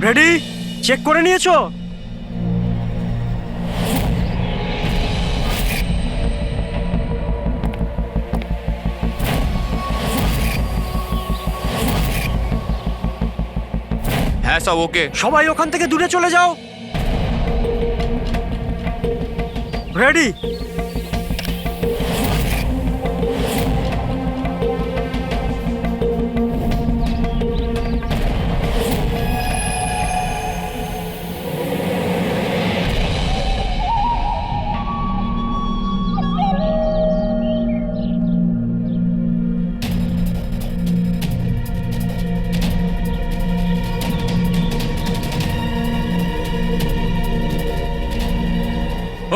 Ready? Check করে নিয়েছো? হ্যাঁ সব ওকে। সবাই ওখান থেকে দূরে চলে যাও। রেডি?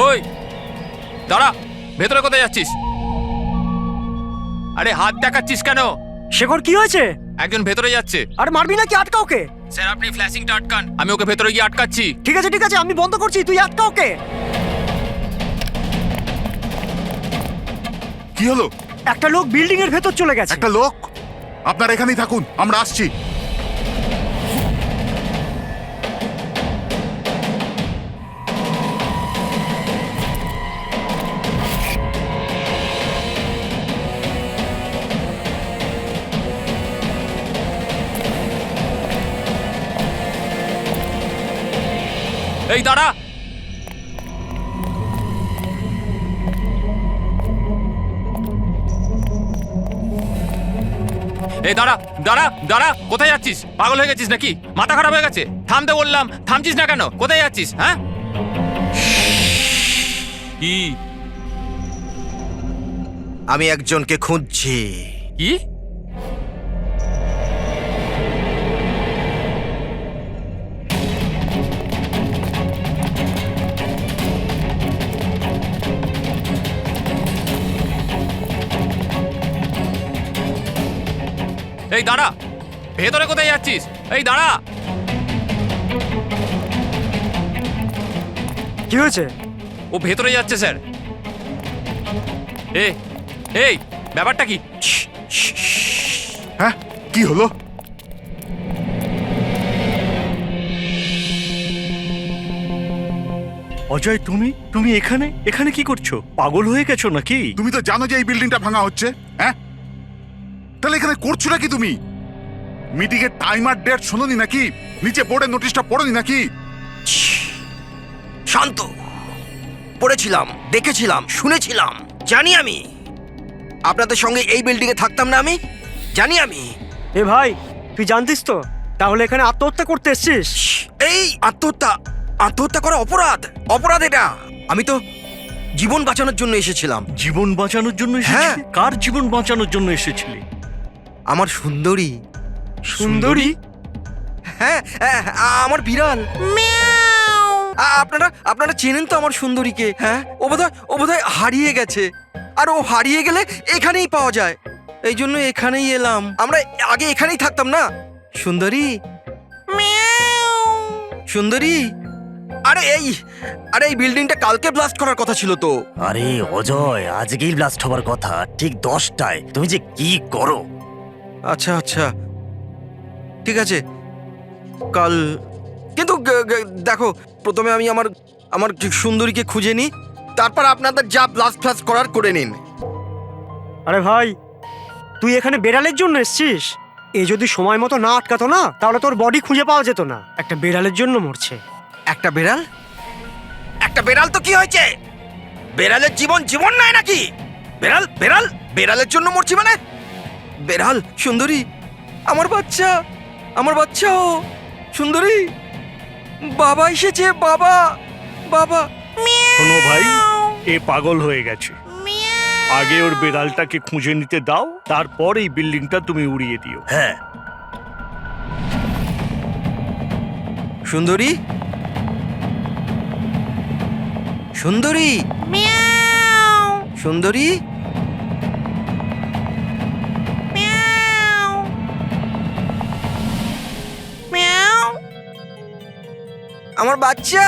ওই দাঁড়া, ভেতরে কোথায় যাচ্ছিস? আরে হাত দেখাচ্ছিস কেন? শেখর কি হয়েছে? একজন ভেতরে যাচ্ছে। আর মারবি নাকি? আটকা ওকে। স্যার আপনি ফ্ল্যাশিংটা আটকান, আমি ওকে ভেতরে গিয়ে আটকাচ্ছি। ঠিক আছে ঠিক আছে, আমি বন্ধ করছি, তুই আটকা ওকে। কি হলো? একটা লোক বিল্ডিং এর ভেতর চলে গেছে। একটা লোক? আপনারা এখানেই থাকুন, আমরা আসছি। এই দাঁড়া, এই দাঁড়া দাঁড়া দাঁড়া, কোথায় যাচ্ছিস? পাগল হয়ে গেছিস নাকি? মাথা খারাপ হয়ে গেছে? থামতে বললাম, থামছিস না কেন? কোথায় যাচ্ছিস? হ্যাঁ কি? আমি একজনকে খুঁজছি। কি? এই দাঁড়া, ভেতরে কোথায় যাচ্ছিস? এই দাঁড়া। কি হয়েছে? ও ভেতরে যাচ্ছে স্যার। এই ব্যাপারটা কি? হ্যাঁ, কি হলো? অজয়, তুমি এখানে এখানে কি করছো? পাগল হয়ে গেছো নাকি? তুমি তো জানো যে এই বিল্ডিংটা ভাঙা হচ্ছে। হ্যাঁ, তাহলে এখানে করছো নাকি তুমি? মিটিং এর টাইম আর ডেট শোনোনি নাকি? নিচে বোর্ডের নোটিশটা পড়োনি নাকি? শান্ত। পড়েছিলাম, দেখেছিলাম, শুনেছিলাম। জানি আমি আপনাদের সঙ্গে এই বিল্ডিং এ থাকতাম না। আমি জানি আমি। এ ভাই, তুই জানতিস তো? তাহলে এখানে আত্মহত্যা করতে এসেছিস? এই আত্মহত্যা করা অপরাধ। অপরাধ এটা। আমি তো জীবন বাঁচানোর জন্য এসেছিলাম। জীবন বাঁচানোর জন্য হ্যাঁ। এসেছিলি? কার জীবন বাঁচানোর জন্য এসেছিলি? আমার সুন্দরী। সুন্দরী? হ্যাঁ, আমার বিড়াল। আপনারা চেনেন তো আমার সুন্দরীকে? হ্যাঁ, ও বোধহয় হারিয়ে গেছে। আর ও হারিয়ে গেলে এখানেই পাওয়া যায়। এই জন্য এখানেই এলাম। আমরা আগে এখানেই থাকতাম না। সুন্দরী, সুন্দরী। আরে এই বিল্ডিংটা কালকে ব্লাস্ট করার কথা ছিল তো। আরে অজয়, আজকেই ব্লাস্ট হবার কথা, ঠিক 10টায়। তুমি যে কি করো! আচ্ছা, ঠিক আছে, কাল। কিন্তু দেখো, প্রথমে আমি আমার সুন্দরীকে খুঁজে নিই, তারপর আপনাদের যা ব্লাস্ট ফ্লাস্ট করার করে নিন। আরে ভাই, তুই এখানে বেড়ালের জন্য এসেছিস? এ যদি সময় মতো না আটকাতো না, তাহলে তোর বডি খুঁজে পাওয়া যেত না। একটা বেড়ালের জন্য মরছে। একটা বেড়াল তো কি হয়েছে? বেড়ালের জীবন নাই নাকি? বেড়ালের জন্য মরছি মানে? বেড়াল, সুন্দরী, আমার বাচ্চা ও সুন্দরী। বাবা এসেছে, বাবা। শোনো ভাই, এ পাগল হয়ে গেছে। আগে ওর বেড়ালটাকে খুঁজে নিতে দাও, তারপর এই বিল্ডিংটা তুমি উড়িয়ে দিও। হ্যাঁ, সুন্দরী, আমার বাচ্চা।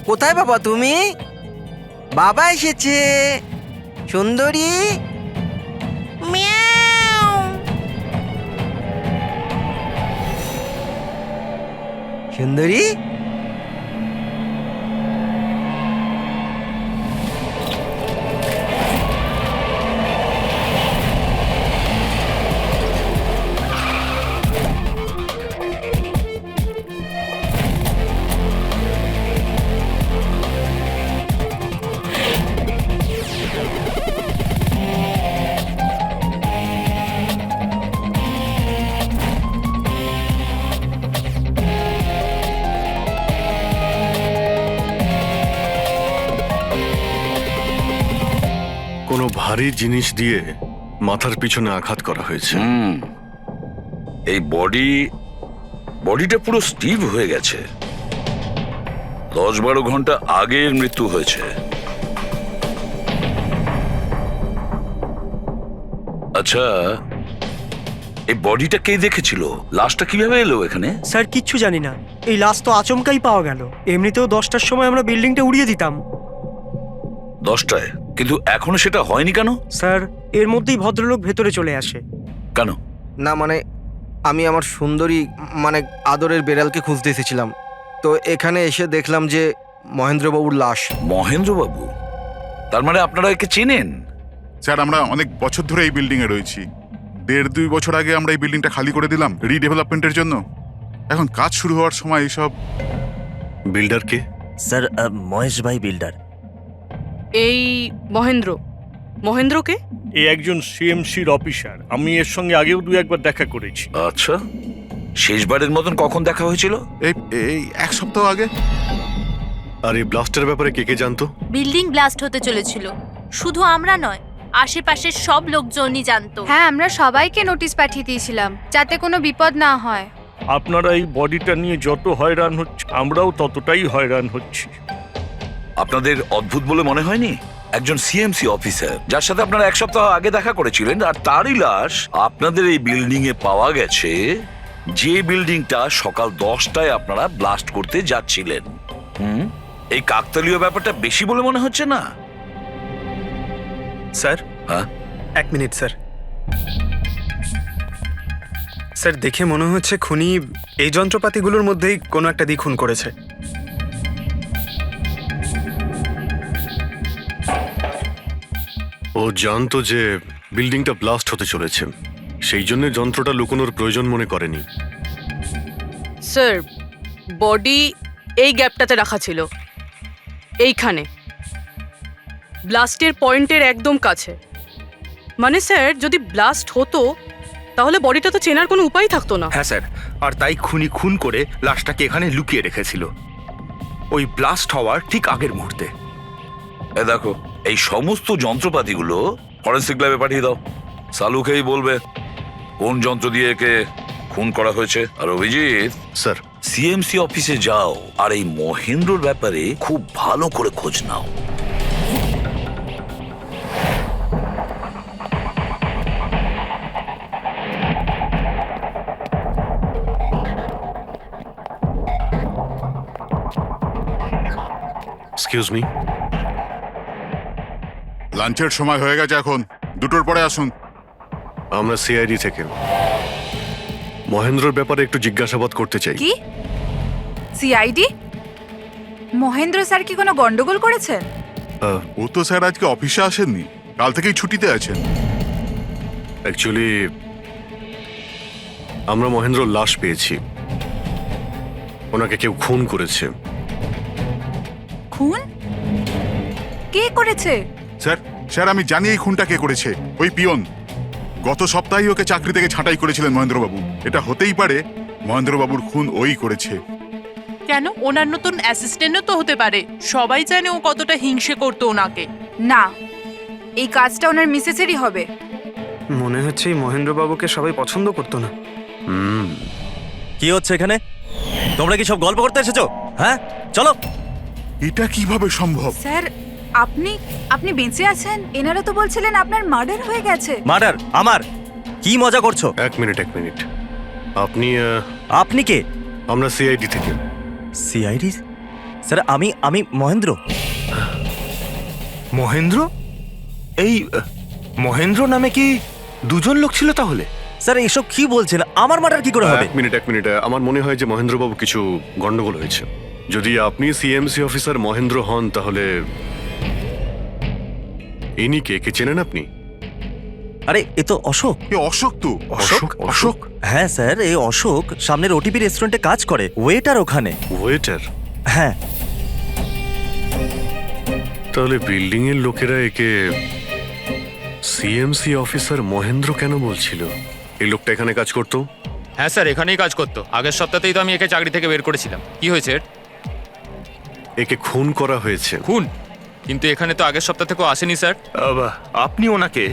কোথায় বাবা তুমি? বাবা এসেছে। সুন্দরী, সুন্দরী, কোনো ভারী জিনিস দিয়ে মাথার পিছনে আঘাত করা হয়েছে। এই বডিটা পুরো স্টিভ হয়ে গেছে। 10-12 ঘন্টা আগে এর মৃত্যু হয়েছে। আচ্ছা, এই বডিটা কে দেখেছিল? লাশটা কিভাবে এলো এখানে? স্যার কিচ্ছু জানি না, এই লাশ তো আচমকাই পাওয়া গেল। এমনিতেও 10টার সময় আমরা বিল্ডিংটা উড়িয়ে দিতাম। 10টায়? কিন্তু এখনো সেটা হয়নি কেন? স্যার এর মধ্যেই ভদ্রলোক ভেতরে চলে আসে। কেন? না মানে আমি আমার সুন্দরী মানে আদরের বেড়ালকে খুঁজতে এসেছিলাম, তো এখানে এসে দেখলাম যে মহেন্দ্রবাবুর লাশ। মহেন্দ্রবাবু? তার মানে আপনারা একে চেনেন? স্যার আমরা অনেক বছর ধরে এই বিল্ডিং এ রয়েছি। 1.5-2 বছর আগে আমরা এই বিল্ডিংটা খালি করে দিলাম রিডেভেলপমেন্টের জন্য। এখন কাজ শুরু হওয়ার সময় এইসব। বিল্ডার কে? স্যার মহেশ ভাই বিল্ডার। এই মহেন্দ্রকে? এ একজন সিএমসির অফিসার, আমি এর সঙ্গে আগেও 2-1বার দেখা করেছি। আচ্ছা, শেষবারের মতন কখন দেখা হয়েছিল? এই 1 সপ্তাহ আগে। আর এই ব্লাস্টের ব্যাপারে কে কে জানতো? বিল্ডিং ব্লাস্ট হতে চলেছিল, শুধু আমরা নয়, আশেপাশের সব লোকজনই জানতো। হ্যাঁ, আমরা সবাইকে নোটিশ পাঠিয়ে দিয়েছিলাম যাতে কোনো বিপদ না হয়। আপনারা এই বডিটা নিয়ে যত হয়রান হচ্ছে, আমরাও ততটাই হয়রান হচ্ছি। আপনাদের অদ্ভুত বলে মনে হয়নি? একজন সিএমসি অফিসার যার সাথে আপনারা 1 সপ্তাহ আগে দেখা করেছিলেন, আর তারই লাশ আপনাদের এই বিল্ডিং এ পাওয়া গেছে, যে বিল্ডিংটা সকাল 10টায় আপনারা ব্লাস্ট করতে যাচ্ছিলেন। এই কাকতালীয় ব্যাপারটা বেশি বলে মনে হচ্ছে না? স্যার, হ্যাঁ? 1 মিনিট স্যার। স্যার দেখে মনে হচ্ছে খুনি এই যন্ত্রপাতিগুলোর মধ্যেই কোনো একটা দিয়ে খুন করেছে। ও জানতো যে বিল্ডিংটা ব্লাস্ট হতে চলেছে, সেই জন্য যন্ত্রটা লুকোনোর প্রয়োজন মনে করেনি। স্যার, বডি এই গ্যাপটাতে রাখা ছিল, এইখানে ব্লাস্টের পয়েন্টের একদম কাছে। মানে স্যার, যদি ব্লাস্ট হতো তাহলে বডিটা তো চেনার কোনো উপায় থাকতো না। হ্যাঁ স্যার, আর তাই খুনি খুন করে লাশটাকে এখানে লুকিয়ে রেখেছিল ওই ব্লাস্ট হওয়ার ঠিক আগের মুহূর্তে। এ দেখো, এই সমস্ত যন্ত্রপাতিগুলো ফরেন্সিক ল্যাবে পাঠিয়ে দাও। সালুকেই বলবে কোন যন্ত্র দিয়ে একে খুন করা হয়েছে। আর অভিজিৎ, স্যার সিএমসি অফিসে যাও আর এই মহেন্দ্রর ব্যাপারে খুব ভালো করে খোঁজ নাও। Excuse me. লাঞ্চের সময় হয়ে গেছে, এখন 2টোর পরে আসুন। আমরা সিআইডি থেকে মহেন্দ্রর ব্যাপারে একটু জিজ্ঞাসাবাদ করতে চাই। কি সিআইডি? মহেন্দ্র স্যার কি কোনো গন্ডগোল করেছেন? ও তো স্যার আজকে অফিসে আসেননি, কাল থেকেই ছুটিতে আছেন। অ্যাকচুয়ালি আমরা মহেন্দ্রর লাশ পেয়েছি, ওনাকে কেউ খুন করেছে। খুন? কে করেছে? স্যার আমি জানি এই খুনটা কে করেছে। ওই পিয়ন গত সপ্তাহেই ওকে চাকরি থেকে ছাঁটাই করেছিলেন মহেন্দ্রবাবু। এটা হতেই পারে মহেন্দ্রবাবুর খুন ওই করেছে। কেন? ওনার নতুন অ্যাসিস্ট্যান্টও তো হতে পারে। সবাই জানে ও কতটা হিংসে করতো ওনাকে। না, এই কাজটা ওনার মিসেসেরই হবে। মনে হচ্ছে এই মহেন্দ্রবাবুকে সবাই পছন্দ করতো না। কি হচ্ছে এখানে? তোমরা কি সব গল্প করতে এসেছো? হ্যাঁ চলো। এটা কিভাবে সম্ভব? স্যার আপনি বেঁচে আছেন? এনারা তো বলছিলেন আপনার মার্ডার হয়ে গেছে। মার্ডার? আমার? কি মজা করছো? এক মিনিট আপনি আপনি কে? আমরা সিআইডি থেকে। সিআইডি? স্যার আমি মহেন্দ্র। মহেন্দ্র? এই মহেন্দ্র নামে কি দুজন লোক ছিল তাহলে? স্যার এসব কি বলছেন? আমার মার্ডার কি করে হবে? এক মিনিট আমার মনে হয় যে মহেন্দ্রবাবু কিছু গন্ডগোল হয়েছে। যদি আপনি সিএমসি অফিসার মহেন্দ্র হন তাহলে ইনি কে চেনেন আপনি? আরে এ তো অশোক। এ অশোক তো। অশোক হ্যাঁ স্যার, এই অশোক সামনের ওটিপি রেস্টুরেন্টে কাজ করে, ওয়েটার ওখানে। ওয়েটার? হ্যাঁ। তাহলে বিল্ডিং এর লোকেরা একে সিএমসি অফিসার মহেন্দ্র কেন বলছিল? এই লোকটা এখানে কাজ করতো? হ্যাঁ স্যার, এখানেই কাজ করতো। আগের সপ্তাহতেই তো আমি একে চাকরি থেকে বের করেছিলাম। কি হয়েছে এর? একে খুন করা হয়েছে। খুন? কিন্তু এখানে তো আগের সপ্তাহ থেকেও আসেনি স্যার। আপনি ওনাকে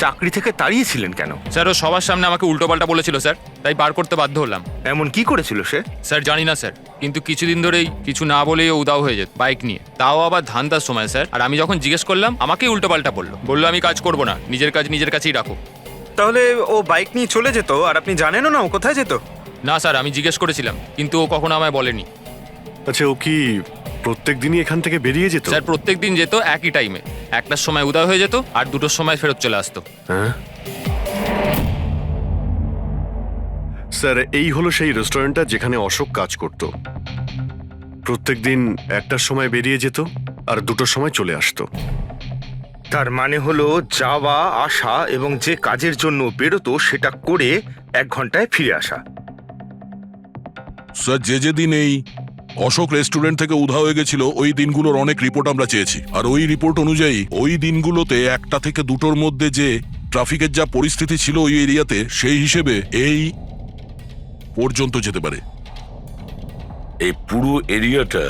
চাকরি থেকে তাড়িয়েছিলেন কেন? স্যার ও সবার সামনে আমাকে উল্টোপাল্টা বলেছিল স্যার, তাই বার করতে বাধ্য হলাম। এমন কি করেছিল সে? স্যার জানি না স্যার, কিন্তু কিছুদিন ধরেই কিছু না বলেই ও উদাও হয়ে যেত বাইক নিয়ে, তাও আবার ধান্দার সময় স্যার। আর আমি যখন জিজ্ঞেস করলাম আমাকেই উল্টোপাল্টা বললো আমি কাজ করবো না, নিজের কাজ নিজের কাছেই রাখো। তাহলে ও বাইক নিয়ে চলে যেত আর আপনি জানেনও না ও কোথায় যেত? না স্যার, আমি জিজ্ঞেস করেছিলাম কিন্তু ও কখনো আমায় বলেনি। আচ্ছা, ও কি প্রত্যেক দিনই এখান থেকে বেরিয়ে যেত? স্যার প্রত্যেক দিন যেত একই টাইমে, 1টার সময় উদয় হয়ে যেত আর 2টোর সময় ফেরত চলে আসতো। হ্যাঁ স্যার, এই হলো সেই রেস্টুরেন্টটা যেখানে অশোক কাজ করত। প্রত্যেক দিন 1টার সময় বেরিয়ে যেত আর 2টোর সময় চলে আসতো। তার মানে হলো যাওয়া আসা এবং যে কাজের জন্য বেরোতো সেটা করে 1 ঘন্টায় ফিরে আসা। স্যার, যে দিন এই অশোক রেস্টুরেন্ট থেকে উধাও হয়ে গেছিল ওই দিনগুলোর অনেক রিপোর্ট আমরা চেয়েছি, আর ওই রিপোর্ট অনুযায়ী ওই দিনগুলোতে 1টা থেকে 2টোর মধ্যে যে ট্রাফিকের যা পরিস্থিতি ছিল ওই এরিয়াতে, সেই হিসেবে এই পর্যন্ত যেতে পারে। এই পুরো এরিয়াটা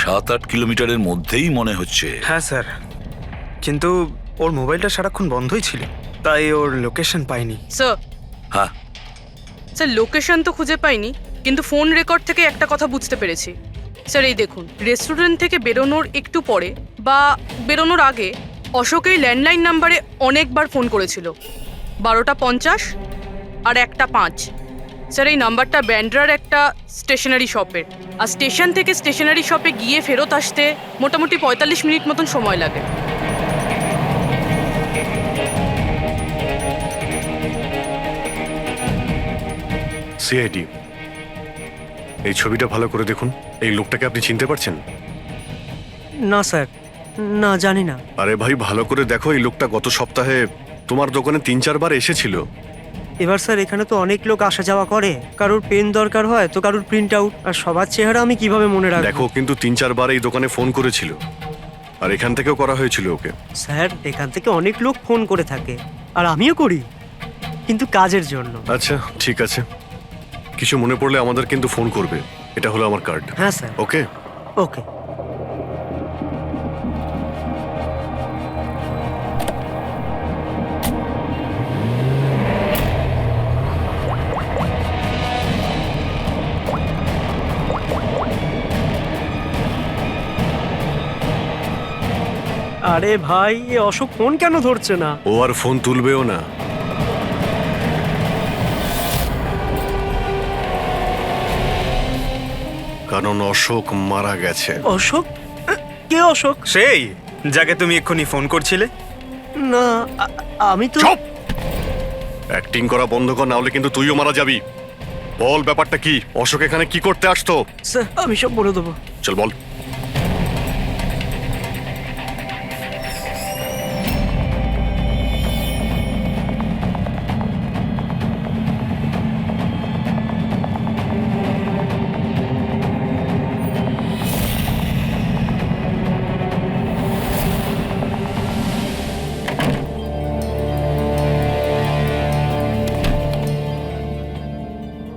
7-8 কিলোমিটারের মধ্যেই মনে হচ্ছে। হ্যাঁ স্যার, কিন্তু ওর মোবাইলটা সারাক্ষণ বন্ধই ছিল, তাই ওর লোকেশন পাইনি। স্যার হ্যাঁ স্যার, লোকেশন তো খুঁজে পাইনি, কিন্তু ফোন রেকর্ড থেকে একটা কথা বুঝতে পেরেছি। স্যার এই দেখুন, রেস্টুরেন্ট থেকে বেরোনোর একটু পরে বা বেরোনোর আগে অশোক এই ল্যান্ডলাইন নাম্বারে অনেকবার ফোন করেছিল, 12টা 50 আর 1টা 5। স্যার এই নাম্বারটা ব্যান্ড্রার একটা স্টেশনারি শপের, আর স্টেশন থেকে স্টেশনারি শপে গিয়ে ফেরত আসতে মোটামুটি 45 মিনিট মতন সময় লাগে। সিআইডি, এই ছবিটা ভালো করে দেখুন। এই লোকটাকে আপনি চিনতে পারছেন? না স্যার, না জানি না। আরে ভাই, ভালো করে দেখো, এই লোকটা গত সপ্তাহে তোমার দোকানে 3-4 বার এসেছিল। এবার স্যার এখানে তো অনেক লোক আসা যাওয়া করে, কারোর পেন দরকার হয় তো কারোর প্রিন্ট আউট, আর সবার চেহারা আমি কিভাবে মনে রাখবো? দেখো, কিন্তু 3-4 বার এই দোকানে ফোন করেছিল, আর এখান থেকেও করা হয়েছিল ওকে। স্যার এখান থেকে অনেক লোক ফোন করে থাকে, আর আমিও করি, কিন্তু কাজের জন্য। আচ্ছা ঠিক আছে, কিছু মনে পড়লে আমাদের কিন্তু ফোন করবে। এটা হলো আমার কার্ড। হ্যাঁ স্যার। ওকে ওকে। আরে ভাই, এ অশোক ফোন কেন ধরছে না? ও আর ফোন তুলবেও না। কারণ অশোক মারা গেছে। অশোক? কে অশোক? সেই যাকে তুমি এক্ষুনি ফোন করছিলে? না, আমি তো। চুপ! অ্যাক্টিং করা বন্ধ কর, না হলে কিন্তু তুইও মারা যাবি। বল ব্যাপারটা কি? অশোক এখানে কি করতে আসতো? স্যার আমি সব বলে দেবো। চল বল।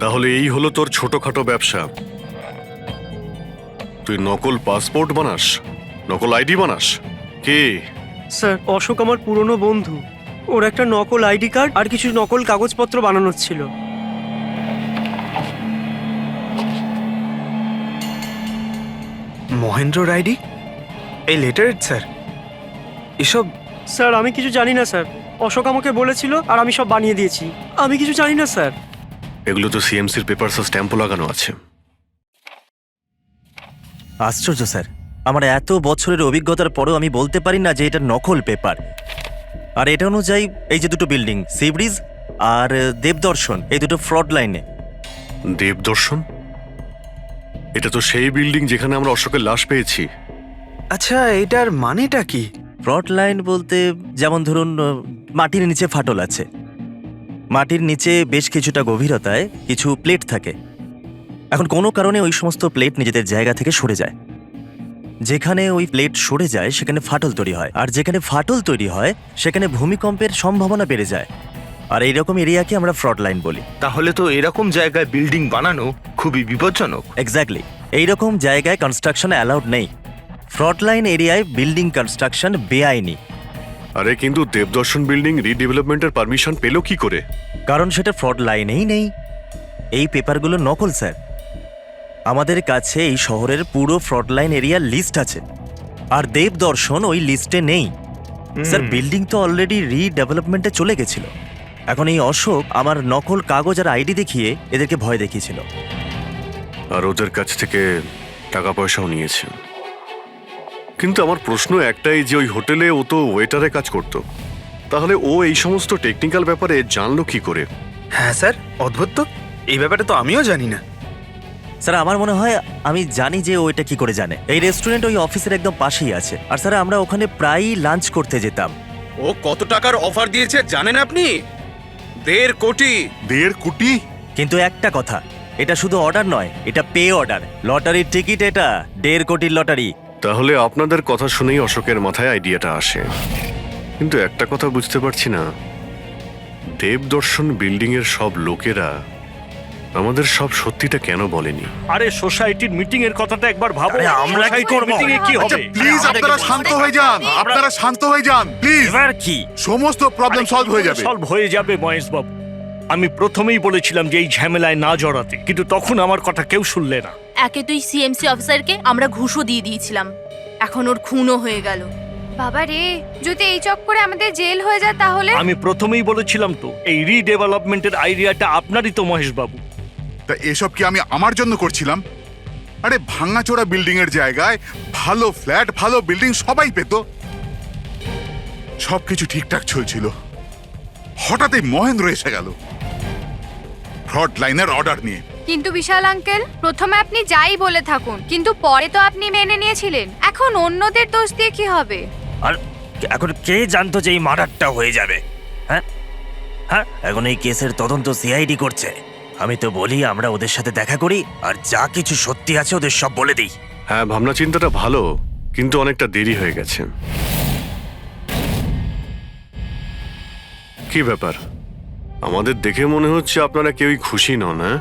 তাহলে এই হলো তোর ছোটখাটো ব্যবসা। তুই নকল পাসপোর্ট বানাস, নকল আইডি বানাস। কে? স্যার অশোক আমার পুরনো বন্ধু, ওর একটা নকল আইডি কার্ড আর কিছু নকল কাগজপত্র বানানোর ছিল। মহেন্দ্র আইডি? এই লেটার স্যার? এসব? স্যার আমি কিছু জানি না স্যার, অশোক আমাকে বলেছিল আর আমি সব বানিয়ে দিয়েছি। আমি কিছু জানি না স্যার। এগুলো তো সিএমসির পেপারস স্ট্যাম্পও লাগানো আছে। আশ্চর্য স্যার, আমার এত বছরের অভিজ্ঞতার পরেও আমি বলতে পারি না যে এটা নকল পেপার। আর এটা অনুযায়ী এই যে দুটো বিল্ডিং, সি ব্রিজ আর দেবদর্শন, এই দুটো ফ্রড লাইনে। দেবদর্শন? এটা তো সেই বিল্ডিং যেখানে আমরা অশোকের লাশ পেয়েছি। আচ্ছা, এটার মানেটা কি? ফ্রড লাইন বলতে যেমন ধরুন মাটির নিচে ফাটল আছে, মাটির নিচে বেশ কিছুটা গভীরতায় কিছু প্লেট থাকে। এখন কোনো কারণে ওই সমস্ত প্লেট নিজেদের জায়গা থেকে সরে যায়। যেখানে ওই প্লেট সরে যায় সেখানে ফাটল তৈরি হয়, আর যেখানে ফাটল তৈরি হয় সেখানে ভূমিকম্পের সম্ভাবনা বেড়ে যায়। আর এইরকম এরিয়াকে আমরা ফ্রড লাইন বলি। তাহলে তো এরকম জায়গায় বিল্ডিং বানানো খুবই বিপজ্জনক। এক্স্যাক্টলি, এইরকম জায়গায় কনস্ট্রাকশন অ্যালাউড নেই। ফ্রড লাইন এরিয়ায় বিল্ডিং কনস্ট্রাকশন বেআইনি। আরে কিন্তু দেবদর্শন বিল্ডিং রিডেভেলপমেন্টের পারমিশন পেলো কি করে? কারণ সেটা ফ্রড লাইনেই নেই। এই পেপারগুলো নকল স্যার। আমাদের কাছে এই শহরের পুরো ফ্রড লাইন এরিয়ার লিস্ট আছে, আর দেবদর্শন ওই লিস্টে নেই। স্যার, বিল্ডিং তো অলরেডি রিডেভেলপমেন্টে চলে গেছিল। এখন এই অশোক আমার নকল কাগজ আর আইডি দেখিয়ে এদেরকে ভয় দেখিয়েছিল। আর ওদের কাছ থেকে টাকা পয়সাও নিয়েছে। কিন্তু আমার প্রশ্ন একটাই যে ওই হোটেলে ও তো ওয়েটারে কাজ করতো, তাহলে ও এই সমস্ত টেকনিক্যাল ব্যাপারে জানলো কি করে? হ্যাঁ স্যার, অদ্ভুত তো, এই ব্যাপারে তো আমিও জানি না। স্যার, আমার মনে হয় আমি জানি যে ও এটা কি করে জানে। এই রেস্টুরেন্ট ওই অফিসের একদম পাশেই আছে, আর স্যার আমরা ওখানে প্রায়ই লাঞ্চ করতে যেতাম। ও কত টাকার অফার দিয়েছে জানেন আপনি? 1.5 কোটি। 1.5 কোটি? কিন্তু একটা কথা, এটা শুধু অর্ডার নয়, এটা পে অর্ডার, লটারির টিকিট। এটা 1.5 কোটির লটারি। তাহলে আপনাদের কথা শুনেই অশোকের মাথায় আইডিয়াটা আসে। কিন্তু একটা কথা বুঝতে পারছি না, দেবদর্শন বিল্ডিং এর সব লোকেরা আমাদের সব সত্যিটা কেন বলেনি? আরে সোসাইটির মিটিং এর কথাটা একবার ভাবো। আরে আমরা কি করব? মিটিং এ কি হবে? প্লিজ আপনারা শান্ত হয়ে যান, আপনারা শান্ত হয়ে যান প্লিজ। এবার কি সমস্ত প্রবলেম সলভ হয়ে যাবে। সলভ হয়ে যাবে মহেশ বাবু। আমি প্রথমেই বলেছিলাম যে এই ঝামেলায় না জড়াতে, কিন্তু তখন আমার কথা কেউ শুনলে না। একে তুই সিএমসি অফিসারকে আমরা ঘুষও দিয়ে দিয়েছিলাম, এখন ওর খুনও হয়ে গেল। বাবা রে, যদি এই চক্করে আমাদের জেল হয়ে যায় তাহলে? আমি প্রথমেই বলেছিলাম তো, এই রিডেভেলপমেন্টের আইডিয়াটা আপনারই তো মহেশ বাবু। তা এসব কি আমি আমার জন্য করছিলাম? আরে ভাঙাচোরা বিল্ডিং এর জায়গায় ভালো ফ্ল্যাট, ভালো বিল্ডিং সবাই পেত। সবকিছু ঠিকঠাক চলছিল, হঠাৎই মহেন্দ্র এসে গেল ফ্রড লাইনের অর্ডার নিয়ে। কিন্তু বিশাল আঙ্কেল, প্রথমে আপনি যাই বলে থাকুন, কিন্তু পরে তো আপনি মেনে নিয়েছিলেন। এখন অন্যদের দোষ দিয়ে কি হবে? আর এখন কে জানতো যে এই মার্ডারটা হয়ে যাবে? হ্যাঁ হ্যাঁ, এখন এই কেসের তদন্ত সিআইডি করছে। আমি তো বলি আমরা ওদের সাথে দেখা করি, আর যা কিছু সত্যি আছে ওদের সব বলে দিই। হ্যাঁ, ভাবনা চিন্তাটা ভালো, কিন্তু অনেকটা দেরি হয়ে গেছে। কি ব্যাপার, আমাদের দেখে মনে হচ্ছে আপনারা কেউই খুশি নন। হ্যাঁ,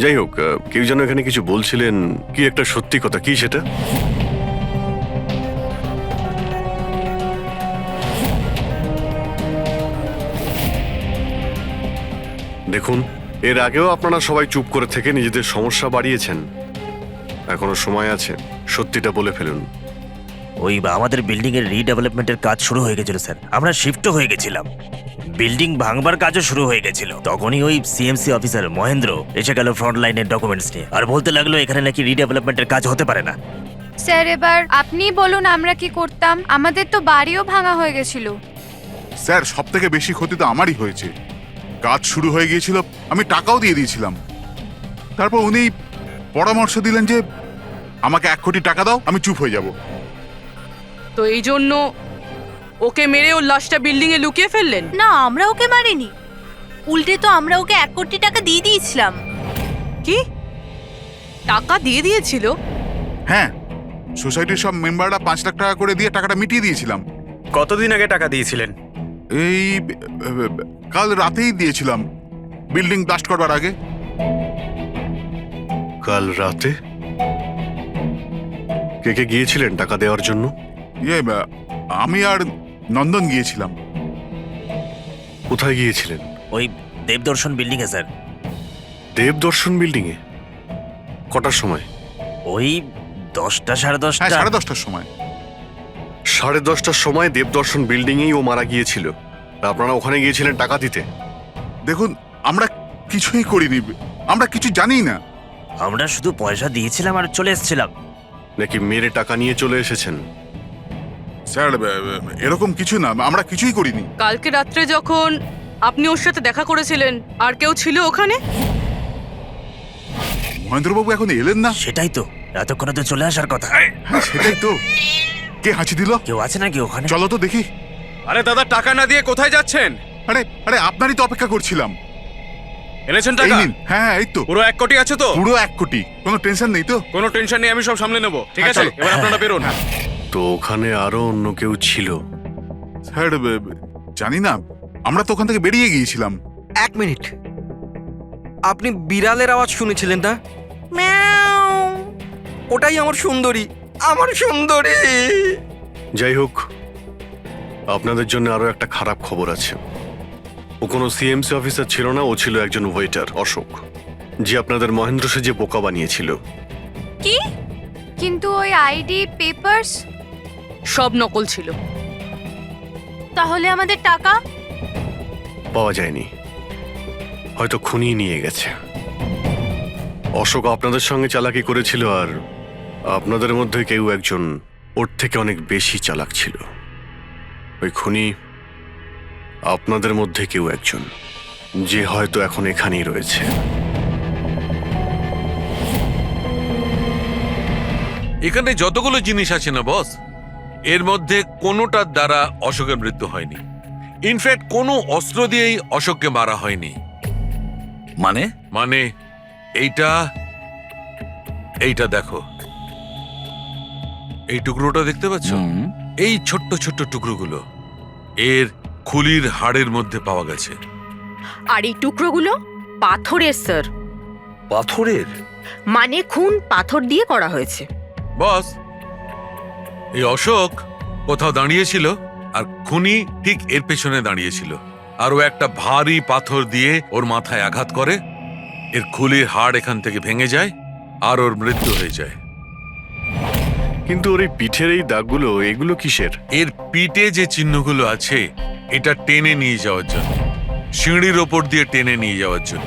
যাই হোক, কেউ যেন এখানে কিছু বলছিলেন, কি একটা সত্যি কথা, কি সেটা? দেখুন, এর আগেও আপনারা সবাই চুপ করে থেকে নিজেদের সমস্যা বাড়িয়েছেন। এখনো সময় আছে, সত্যিটা বলে ফেলুন। ওই আমাদের বিল্ডিং এর রিডেভেলপমেন্টের কাজ শুরু হয়ে গেছিল স্যার, আমরা শিফটও হয়ে গেছিলাম, বিল্ডিং ভাঙবার কাজও শুরু হয়ে গেছিল। তখনই ওই সিএমসি অফিসার মহেন্দ্র এসে গেল ফ্রন্ট লাইনের ডকুমেন্টস নিয়ে, আর বলতে লাগলো এখানে নাকি রিডেভেলপমেন্টের কাজ হতে পারে না। স্যার, এবার আপনি বলুন আমরা কি করতাম? আমাদের তো বাড়িও ভাঙা হয়ে গেছিল। স্যার, সব থেকে বেশি ক্ষতি তো আমারই হয়েছে। কাজ শুরু হয়ে গিয়েছিল, আমি টাকাও দিয়ে দিয়েছিলাম। তারপর উনি পরামর্শ দিলেন যে আমাকে 1 কোটি টাকা দাও, আমি চুপ হয়ে যাব। তো এই জন্য ওকে মেরে ওর লাশটা বিল্ডিং এ লুকিয়ে ফেললেন? না, আমরা ওকে মারিনি, উল্টে তো আমরা ওকে 1 কোটি টাকা দিয়ে দিয়েছিলাম। কি টাকা দিয়ে দিয়েছিল? হ্যাঁ, সোসাইটির সব মেম্বাররা 5 লাখ টাকা করে দিয়ে টাকাটা মিটিয়ে দিয়েছিলাম। কতদিন আগে টাকা দিয়েছিলেন? এই কাল রাতেই দিয়েছিলাম, বিল্ডিং ব্লাস্ট করবার আগে। কাল রাতে? কে কে গিয়েছিলেন টাকা দেওয়ার জন্য? আমি আর নন্দন গিয়েছিলাম। কোথায় গিয়েছিলেন? ওই দেবদর্শন বিল্ডিং এ স্যার। দেবদর্শন বিল্ডিং এ? কটার সময়? ওই 10টা, সাড়ে 10টা। হ্যাঁ, 10:30টার সময়। 10:30টার সময় দেবদর্শন বিল্ডিং এই ও মারা গিয়েছিল। আপনারা ওখানে গিয়েছিলেন টাকা দিতে? দেখুন, আমরা কিছুই করিনি, আমরা কিছু জানি না। আমরা শুধু পয়সা দিয়েছিলাম আর চলে এসেছিলাম। নাকি মেরে টাকা নিয়ে চলে এসেছেন? স্যার এরকম কিছু না, আমরা কিছুই করিনি। কালকে রাত্রে যখন আপনি ওর সাথে দেখা করেছিলেন আর কেউ ছিল ওখানে? মহেন্দ্রবাবু এখন এলেন না। সেটাই তো, এতক্ষণে তো চলে আসার কথা। হ্যাঁ সেটাই তো। কে হাঁচি দিল? কেউ আছে নাকি ওখানে? চলো তো দেখি। আরে দাদা, টাকা না দিয়ে কোথায় যাচ্ছেন? আরে আরে আপনারই তো অপেক্ষা করছিলাম। এনেছেন এই নিন। হ্যাঁ এই তো, পুরো 1 কোটি আছে তো? পুরো 1 কোটি। কোনো টেনশন নেই তো? কোনো টেনশন নেই, আমি সব সামলে নেব। ঠিক হ্যাঁ, আছে, চলো। এবার আপনারা বেরোন। তো ওখানে আরো অন্য কেউ ছিল? স্যার জানি না, আমরা তো ওখান থেকে বেরিয়ে গিয়েছিলাম। 1 মিনিট, আপনি বিড়ালের আওয়াজ শুনেছিলেন না? ওটাই আমার সুন্দরী, আমার সুন্দরী। যাই হোক, আপনাদের জন্য আরো একটা খারাপ খবর আছে। ও কোনো সিএমসি অফিসার ছিল না, ও ছিল একজন ওয়েটার, অশোক, যে আপনাদের মহেন্দ্র সেজে বোকা বানিয়েছিল। কি? কিন্তু ওই আইডি পেপারস সব নকল ছিল। তাহলে আমাদের টাকা? পাওয়া যায়নি, হয়তো খুনি নিয়ে গেছে। অশোক আপনাদের সঙ্গে চালাকি করেছিল, আর আপনাদের মধ্যে কেউ একজন ওর থেকে অনেক বেশি চালাক ছিল। ওই খুনি আপনাদের মধ্যে কেউ একজন, যে হয়তো এখন এখানেই রয়েছে। এখানে যতগুলো জিনিস আছে না বস, এর মধ্যে কোনোটার দ্বারা অশোকের মৃত্যু হয়নি। ইনফ্যাক্ট কোনো অস্ত্র দিয়েই অশোককে মারা হয়নি। মানে? মানে এইটা দেখো, এই টুকরোটা দেখতে পাচ্ছ? এই ছোট্ট ছোট্ট টুকরোগুলো এর খুলির হাড়ের মধ্যে পাওয়া গেছে। আর এই টুকরোগুলো পাথরের স্যার। পাথরের? মানে খুন পাথর দিয়ে করা হয়েছে। বস, এই অশোক কোথাও দাঁড়িয়েছিল আর খুনি ঠিক এর পেছনে দাঁড়িয়েছিল, আর ও একটা ভারী পাথর দিয়ে ওর মাথায় আঘাত করে, এর খুলির হাড় এখান থেকে ভেঙে যায় আর ওর মৃত্যু হয়ে যায়। কিন্তু ওর এই পিঠের এই দাগগুলো, এগুলো কিসের? এর পিঠে যে চিহ্নগুলো আছে, এটা টেনে নিয়ে যাওয়ার জন্য, সিঁড়ির ওপর দিয়ে টেনে নিয়ে যাওয়ার জন্য।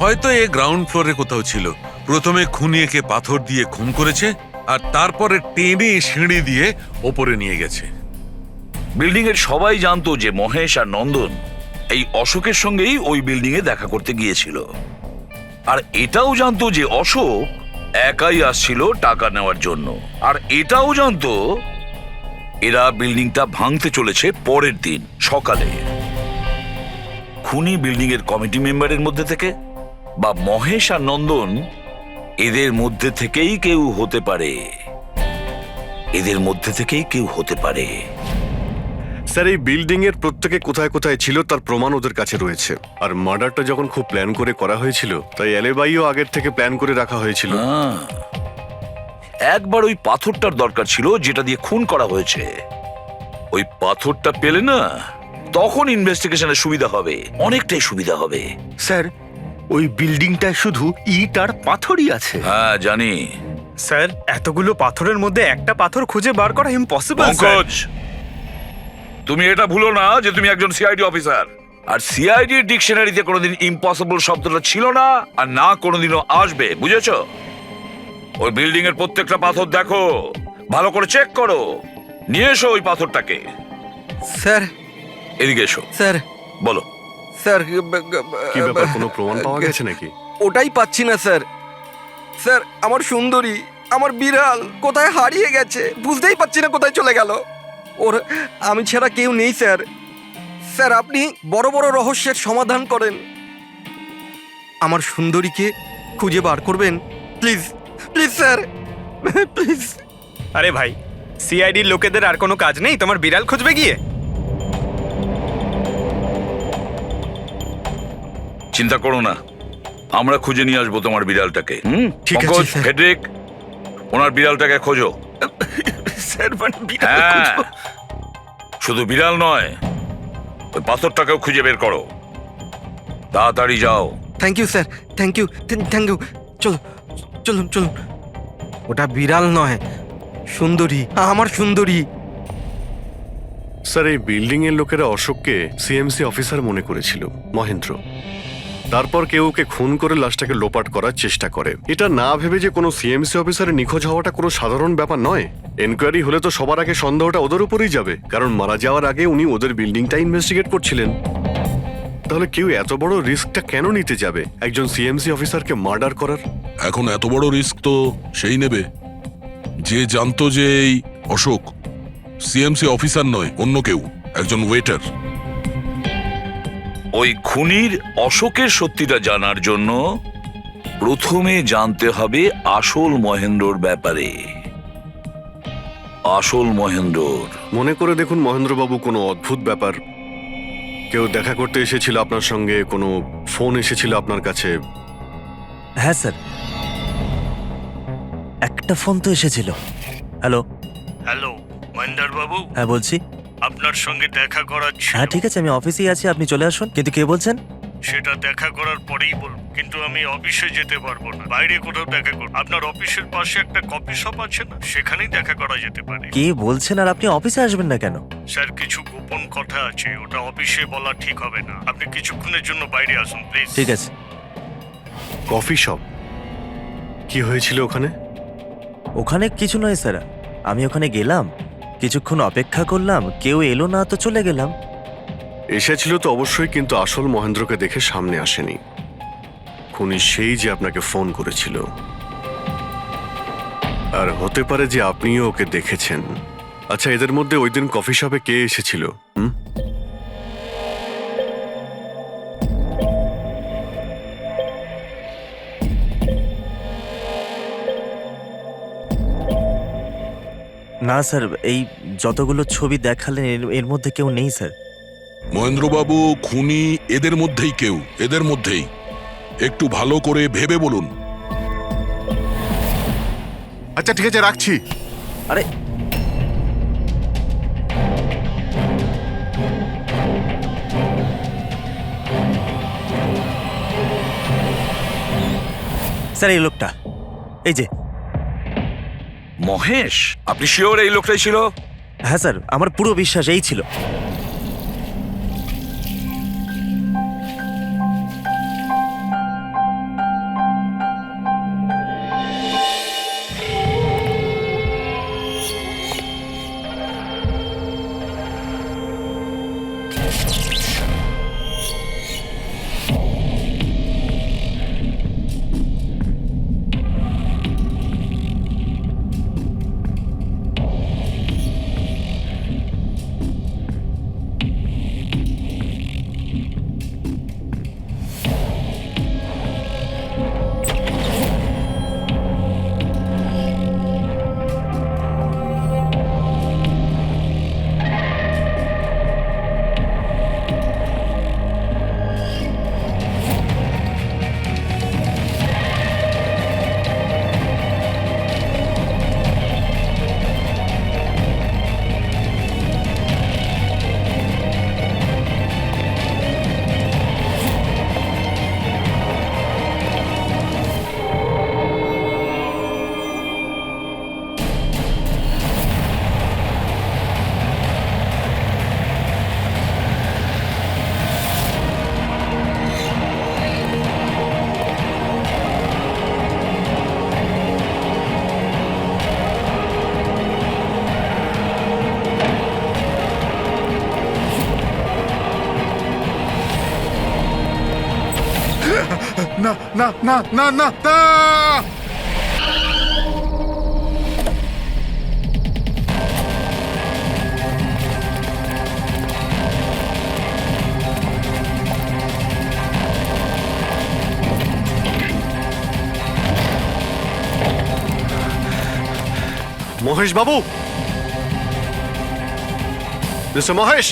হয়তো এ গ্রাউন্ড ফ্লোরে কোথাও ছিল। প্রথমে খুনি একে পাথর দিয়ে খুন করেছে, আর তারপরে টেনে সিঁড়ি দিয়ে ওপরে নিয়ে গেছে। বিল্ডিং এর সবাই জানতো যে মহেশ আর নন্দন এই অশোকের সঙ্গেই ওই বিল্ডিং এ দেখা করতে গিয়েছিল, আর এটাও জানতো যে অশোক একাই আসছিল টাকা নেওয়ার জন্য, আর এটাও জানতো এরা বিল্ডিংটা ভাঙতে চলেছে পরের দিন সকালে। খুনি বিল্ডিং এর কমিটি মেম্বারের মধ্যে থেকে বা মহেশ আর নন্দন, এদের মধ্যে থেকেই কেউ হতে পারে। এদের মধ্যে থেকেই কেউ হতে পারে। স্যার, এই বিল্ডিং এর প্রত্যেকে কোথায় কোথায় ছিল তার প্রমাণ ওদের কাছে রয়েছে। আর মার্ডারটা যখন খুব প্ল্যান করে করা হয়েছিল, তাই এলেবাইও আগের থেকে প্ল্যান করে রাখা হয়েছিল। একবার ওই পাথরটার দরকার ছিল যেটা দিয়ে খুন করা হয়েছে। ওই পাথরটা পেলে না, তখন ইনভেস্টিগেশনের সুবিধা হবে, অনেকটাই সুবিধা হবে। স্যার, ওই বিল্ডিংটায় শুধু ইট আর পাথরই আছে। হ্যাঁ জানি। স্যার, এতগুলো পাথরের মধ্যে একটা পাথর খুঁজে বার করা ইম্পসিবল। পঙ্কজ, তুমি এটা ভুলো না যে তুমি একজন সিআইডি অফিসার, আর সিআইডি ডিকশনারিতে কোনোদিন ইম্পসিবল শব্দটা ছিল না, আর না কোনোদিনও আসবে, বুঝেছো? ওই বিল্ডিং এর প্রত্যেকটা পাথর দেখো, ভালো করে চেক করো, নিয়ে এসো ওই পাথরটাকে। স্যার, এদিকে এসো। স্যার, বলো। স্যার, কি ব্যাপার, কোনো প্রমাণ পাওয়া গেছে নাকি? ওটাই পাচ্ছি না স্যার। স্যার, আমার সুন্দরী, আমার বিড়াল কোথায় হারিয়ে গেছে, বুঝতেই পারছি না কোথায় চলে গেল। ওর আমি ছাড়া কেউ নেই স্যার। স্যার, আপনি বড় বড় রহস্যের সমাধান করেন, আমার সুন্দরীকে খুঁজে বার করবেন প্লিজ, প্লিজ স্যার, প্লিজ। আরে ভাই, সিআইডির লোকেদের আর কোনো কাজ নেই তোমার বিড়াল খুঁজবে গিয়ে? চিন্তা করো না, আমরা খুঁজে নিয়ে আসবো তোমার বিড়ালটাকে। ঠিক আছে স্যার। ফেডরিক, ওনার বিড়ালটাকে খোঁজো। স্যার, মানে হ্যাঁ, শুধু বিড়াল নয়, ওই পাথরটাকেও খুঁজে বের করো, তাড়াতাড়ি যাও। Thank you sir, thank you, thank you. চলো, চলুন চলুন। ওটা বিড়াল নয়, সুন্দরী, আমার সুন্দরী। স্যার, এই বিল্ডিং এর লোকেরা অশোককে সিএমসি অফিসার মনে করেছিল, মহেন্দ্র। তারপর কেউ ওকে খুন করে লাশটাকে লোপাট করার চেষ্টা করে। এটা না ভেবে যে কোনো সিএমসি অফিসারের নিখোঁজ হওয়াটা কোনো সাধারণ ব্যাপার নয়। এনকোয়ারি হলে তো সবার আগে সন্দেহটা ওদের উপরেই যাবে, কারণ মারা যাওয়ার আগে উনি ওদের বিল্ডিংটা ইনভেস্টিগেট করছিলেন। তাহলে কেউ এত বড় রিস্কটা কেন নিতে যাবে একজন সিএমসি অফিসারকে মার্ডার করার? এখন এত বড় রিস্ক তো সেই নেবে যে জানতো যে এই অশোক সিএমসি অফিসার নয়, অন্য কেউ, একজন ওয়েটার। ওই খুনির অশোকের সত্যিটা জানার জন্য প্রথমে জানতে হবে আসল মহেন্দ্রর ব্যাপারে। আসল মহেন্দ্রর মনে করে দেখুন মহেন্দ্রবাবু, কোনো অদ্ভুত ব্যাপার, কেউ দেখা করতে এসেছিল আপনার সঙ্গে, কোনো ফোন এসেছিল আপনার কাছে? হ্যাঁ স্যার, একটা ফোন তো এসেছিল। হ্যালো হ্যালো মহেন্দ্র বাবু, হ্যাঁ বলছি। আপনার সঙ্গে দেখা করার ছিল। হ্যাঁ ঠিক আছে, আমি অফিসেই আছি, আপনি চলে আসুন। কিন্তু কে বলছেন? সেটা দেখা করার পরেই বলবো, কিন্তু আমি অফিসে যেতে পারবো না, বাইরে কোথাও দেখা করব। আপনার অফিসের পাশে একটা কফি শপ আছে না, সেখানেই দেখা করা যেতে পারে। কে বলছেন? আর আপনি অফিসে আসবেন না কেন? স্যার, কিছু গোপন কথা আছে, ওটা অফিসে বলা ঠিক হবে না। আপনি কিছুক্ষণের জন্য বাইরে আসুন প্লিজ। ঠিক আছে। Coffee shop? কি হয়েছিল ওখানে? ওখানে কিছু নয় স্যার, আমি ওখানে গেলাম, কিছুক্ষণ অপেক্ষা করলাম, কেউ এলো না তো চলে গেলাম। এসেছিল তো অবশ্যই, কিন্তু আসল মহেন্দ্রকে দেখে সামনে আসেনি। খুনি সেই যে আপনাকে ফোন করেছিল, আর হতে পারে যে আপনিও ওকে দেখেছেন। আচ্ছা, এদের মধ্যে ওই দিন কফি শপে কে এসেছিল? না স্যার, এই যতগুলো ছবি দেখালেন এর মধ্যে কেউ নেই স্যার। মহেন্দ্রবাবু, খুনি এদের মধ্যেই কেউ, এদের মধ্যেই। একটু ভালো করে ভেবে বলুন। আচ্ছা ঠিক আছে, রাখছি। আরে স্যার, এই লোকটা, এই যে মহেশ। আপনি শিওর এই লোকটাই ছিল? হ্যাঁ স্যার, আমার পুরো বিশ্বাস এই ছিল। না না না না না না! মহেশ বাবু, মিস্টার মহেশ,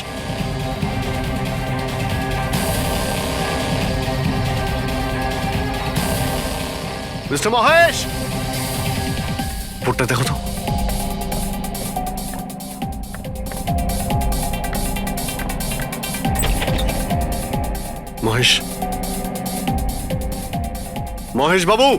মিস্টার মহেশ, রিপোর্টটা দেখো তো। মহেশ, মহেশ বাবু,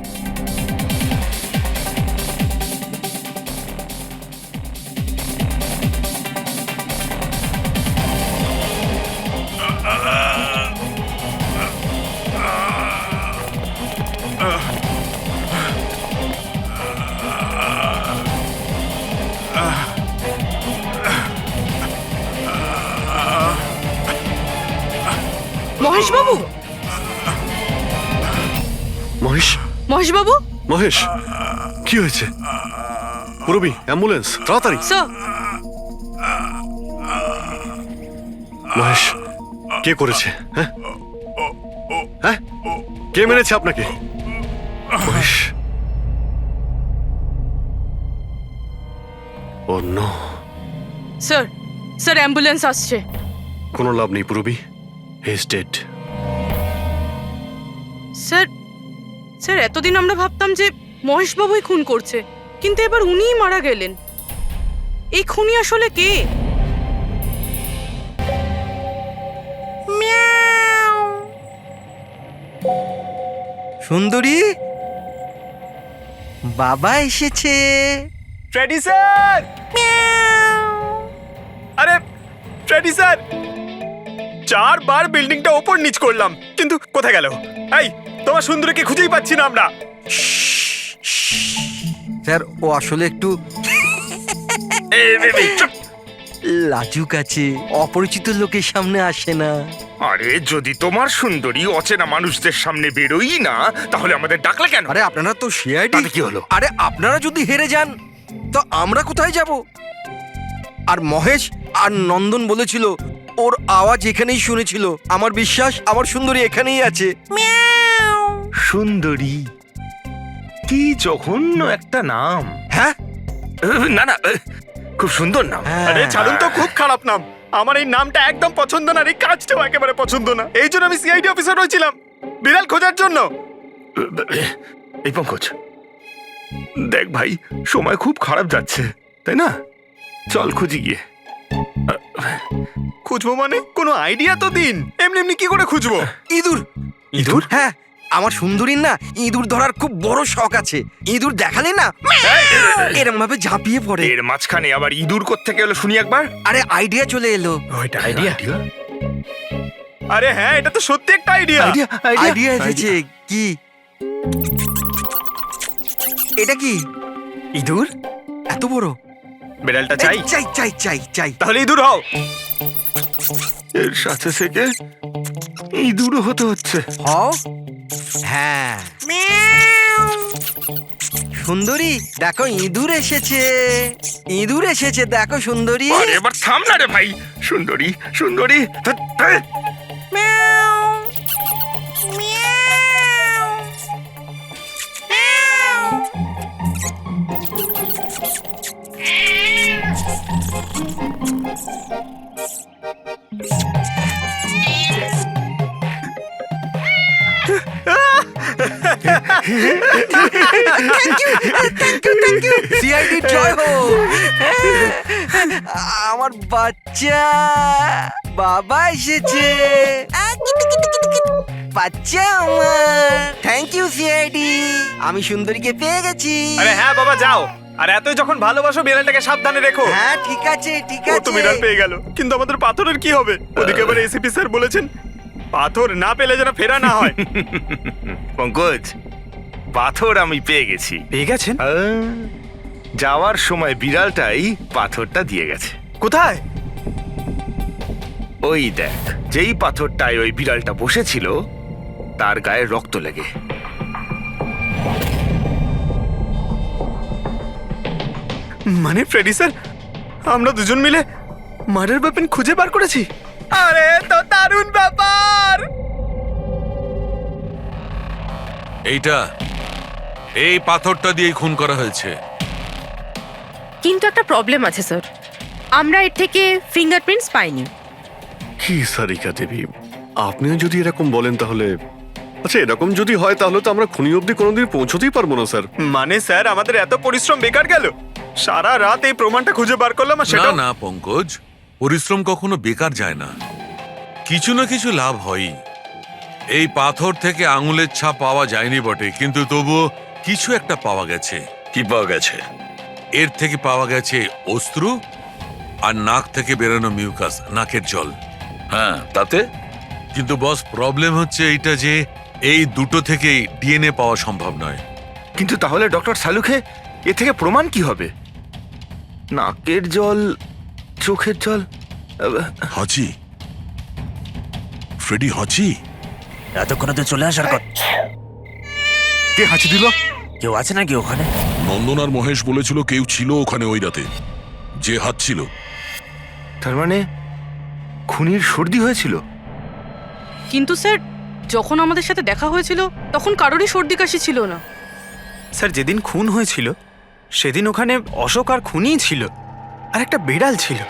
মহেশবাবু, মহেশ, মহেশবাবু, মহেশ, কি হয়েছে? পুরবি, অ্যাম্বুলেন্স, তাড়াতাড়ি। স্যার। মহেশ, কে করেছে? হ্যাঁ হ্যাঁ, কে মেরেছে আপনাকে? মহেশ, ও নো। স্যার, স্যার অ্যাম্বুলেন্স আসছে। কোনো লাভ নেই পুরবি, he is dead. Sir, sir এতদিন আমরা ভাবতাম যে মহেশবাবুই খুন করছে, কিন্তু এবার উনিই মারা গেলেন। এই খুনি আসলে কে? সুন্দরী, বাবা এসেছে। Freddy sir! আরে ফ্রেডি স্যার, 4 বার বিল্ডিংটা ওপর নিচ করলাম, কিন্তু কোথায় গেল? এই, তোমার সুন্দরীকে খুঁজেই পাচ্ছি না আমরা। স্যার, ও আসলে একটু লাজুক আছে, অপরিচিত লোকের সামনে আসে না। আরে যদি তোমার সুন্দরী অচেনা মানুষদের সামনে বেরোই না, তাহলে আমাদের ডাকলে কেন? আরে আপনারা তো সিআইডি। তাতে কি হলো? আরে আপনারা যদি হেরে যান তো আমরা কোথায় যাব? আর মহেশ আর নন্দন বলেছিল ওর আওয়াজ এখানেই শুনেছিল। আমার বিশ্বাস আমার সুন্দরী এখানেই আছে। সুন্দরী, কি জঘন্য একটা নাম। হ্যাঁ, না না, খুব সুন্দর নাম। আরে ছাড়ুন তো, খুব খারাপ নাম। আমার এই নামটা একদম পছন্দ না, আর এই কাজটাও একেবারে পছন্দ না। এই জন্য আমি সিআইডি অফিসার হয়েছিলাম, বিড়াল খোঁজার জন্য। এই পঙ্কজ, দেখ ভাই, সময় খুব খারাপ যাচ্ছে, তাই না? চল খুঁজি গিয়ে। খুঁজবো মানে? কোনো আইডিয়া তো দিন। এমনি এমনি কি করে খুঁজবো? ইঁদুর। ইঁদুর? হ্যাঁ, আমার সুন্দরীর না ইঁদুর ধরার খুব বড় শখ আছে। ইঁদুর দেখালে না এরম ভাবে ঝাঁপিয়ে পড়ে। এর মাঝখানে আবার ইঁদুর কোত্থেকে এলো শুনি একবার। আরে আইডিয়া চলে এলো। ওইটা আইডিয়া? আরে হ্যাঁ, এটা তো সত্যি একটা আইডিয়া। আইডিয়া এসেছে। কি এটা? কি ইঁদুর এত বড়? বিড়ালটা চাই? চাই চাই চাই চাই। তাহলে ইঁদুর হও। এর সাথে থেকে ইঁদুরও হতে হচ্ছে। হও। হ্যাঁ, সুন্দরী দেখো ইঁদুর এসেছে। ইঁদুর এসেছে, দেখো সুন্দরী। আরে এবার থাম না রে ভাই। সুন্দরী, সুন্দরী, সিআইডি জয় হোক। আমার বাচ্চা বাবা এসেছে। বাচ্চা আমার। থ্যাংক ইউ সিআইডি, আমি সুন্দরীকে পেয়ে গেছি। আরে হ্যাঁ বাবা, যাও। আর এতই যখন ভালোবাসো, বিড়ালটাকে সাবধানে রেখো। হ্যাঁ ঠিক আছে ঠিক ও আছে। তো বিড়াল পেয়ে গেল, কিন্তু আমাদের পাথরের কি হবে? ওদিকে আবার এসিপি স্যার বলেছেন পাথর না পেলে যেন ফেরা না হয়। পঙ্কজ, পাথর আমি পেয়ে গেছি। পেয়ে গেছেন? যাওয়ার সময় বিড়ালটাই পাথরটা দিয়ে গেছে। কোথায়? ওই দেখ, যেই পাথরটায় ওই বিড়ালটা বসেছিল তার গায়ে রক্ত লেগে। মানে ফ্রেডি স্যার, আমরা দুজন মিলে মার্ডার ওয়েপন খুঁজে বার করেছি। আরে তো দারুণ ব্যাপার। এই পাথরটা দিয়েই খুন করা হয়েছে। কিন্তু একটা প্রবলেম আছে স্যার, আমরা এর থেকে ফিঙ্গারপ্রিন্টস পাইনি। কি সারিকা দেবী, আপনিও যদি এরকম বলেন তাহলে আচ্ছা, এরকম যদি হয় তাহলে তো আমরা খুনি অবধি কোনোদিন পৌঁছতেই পারবো না স্যার। মানে স্যার, আমাদের এত পরিশ্রম বেকার গেল। সারা রাত এই প্রমাণটা খুঁজে বার করলাম, আর সেটা না পঙ্কজ, পরিশ্রম কখনো বেকার যায় না, কিছু না কিছু লাভ হয়ই। এই পাথর থেকে আঙুলের ছাপ পাওয়া যায়নি বটে, কিন্তু তবুও কিছু একটা পাওয়া গেছে। কি পাওয়া গেছে? এর থেকে পাওয়া গেছে অস্ত্র আর নাক থেকে বেরোনো মিউকাস, নাকের জল। হ্যাঁ, তাতে? কিন্তু বস, প্রবলেম হচ্ছে এইটা যে এই দুটো থেকেই ডিএনএ পাওয়া সম্ভব নয়। কিন্তু তাহলে ডক্টর সালুখে এ থেকে প্রমাণ কি হবে? নাকের জল, চোখের জল। হাজি, ফ্রেডি হাজি। এতক্ষণে তো চলে আসার কথা। কে হাঁচি দিল? কেউ আছে নাকি ওখানে? নন্দন আর মহেশ বলেছিল কেউ ছিল ওখানে ওই রাতে, যে হাত ছিল। তার মানে খুনির সর্দি হয়েছিল? কিন্তু স্যার, যখন আমাদের সাথে দেখা হয়েছিল তখন কারোরই সর্দি কাশি ছিল না। স্যার, যেদিন খুন হয়েছিল সেদিন ওখানে অশোক আর খুনিই ছিল, আর একটা বিড়াল ছিল।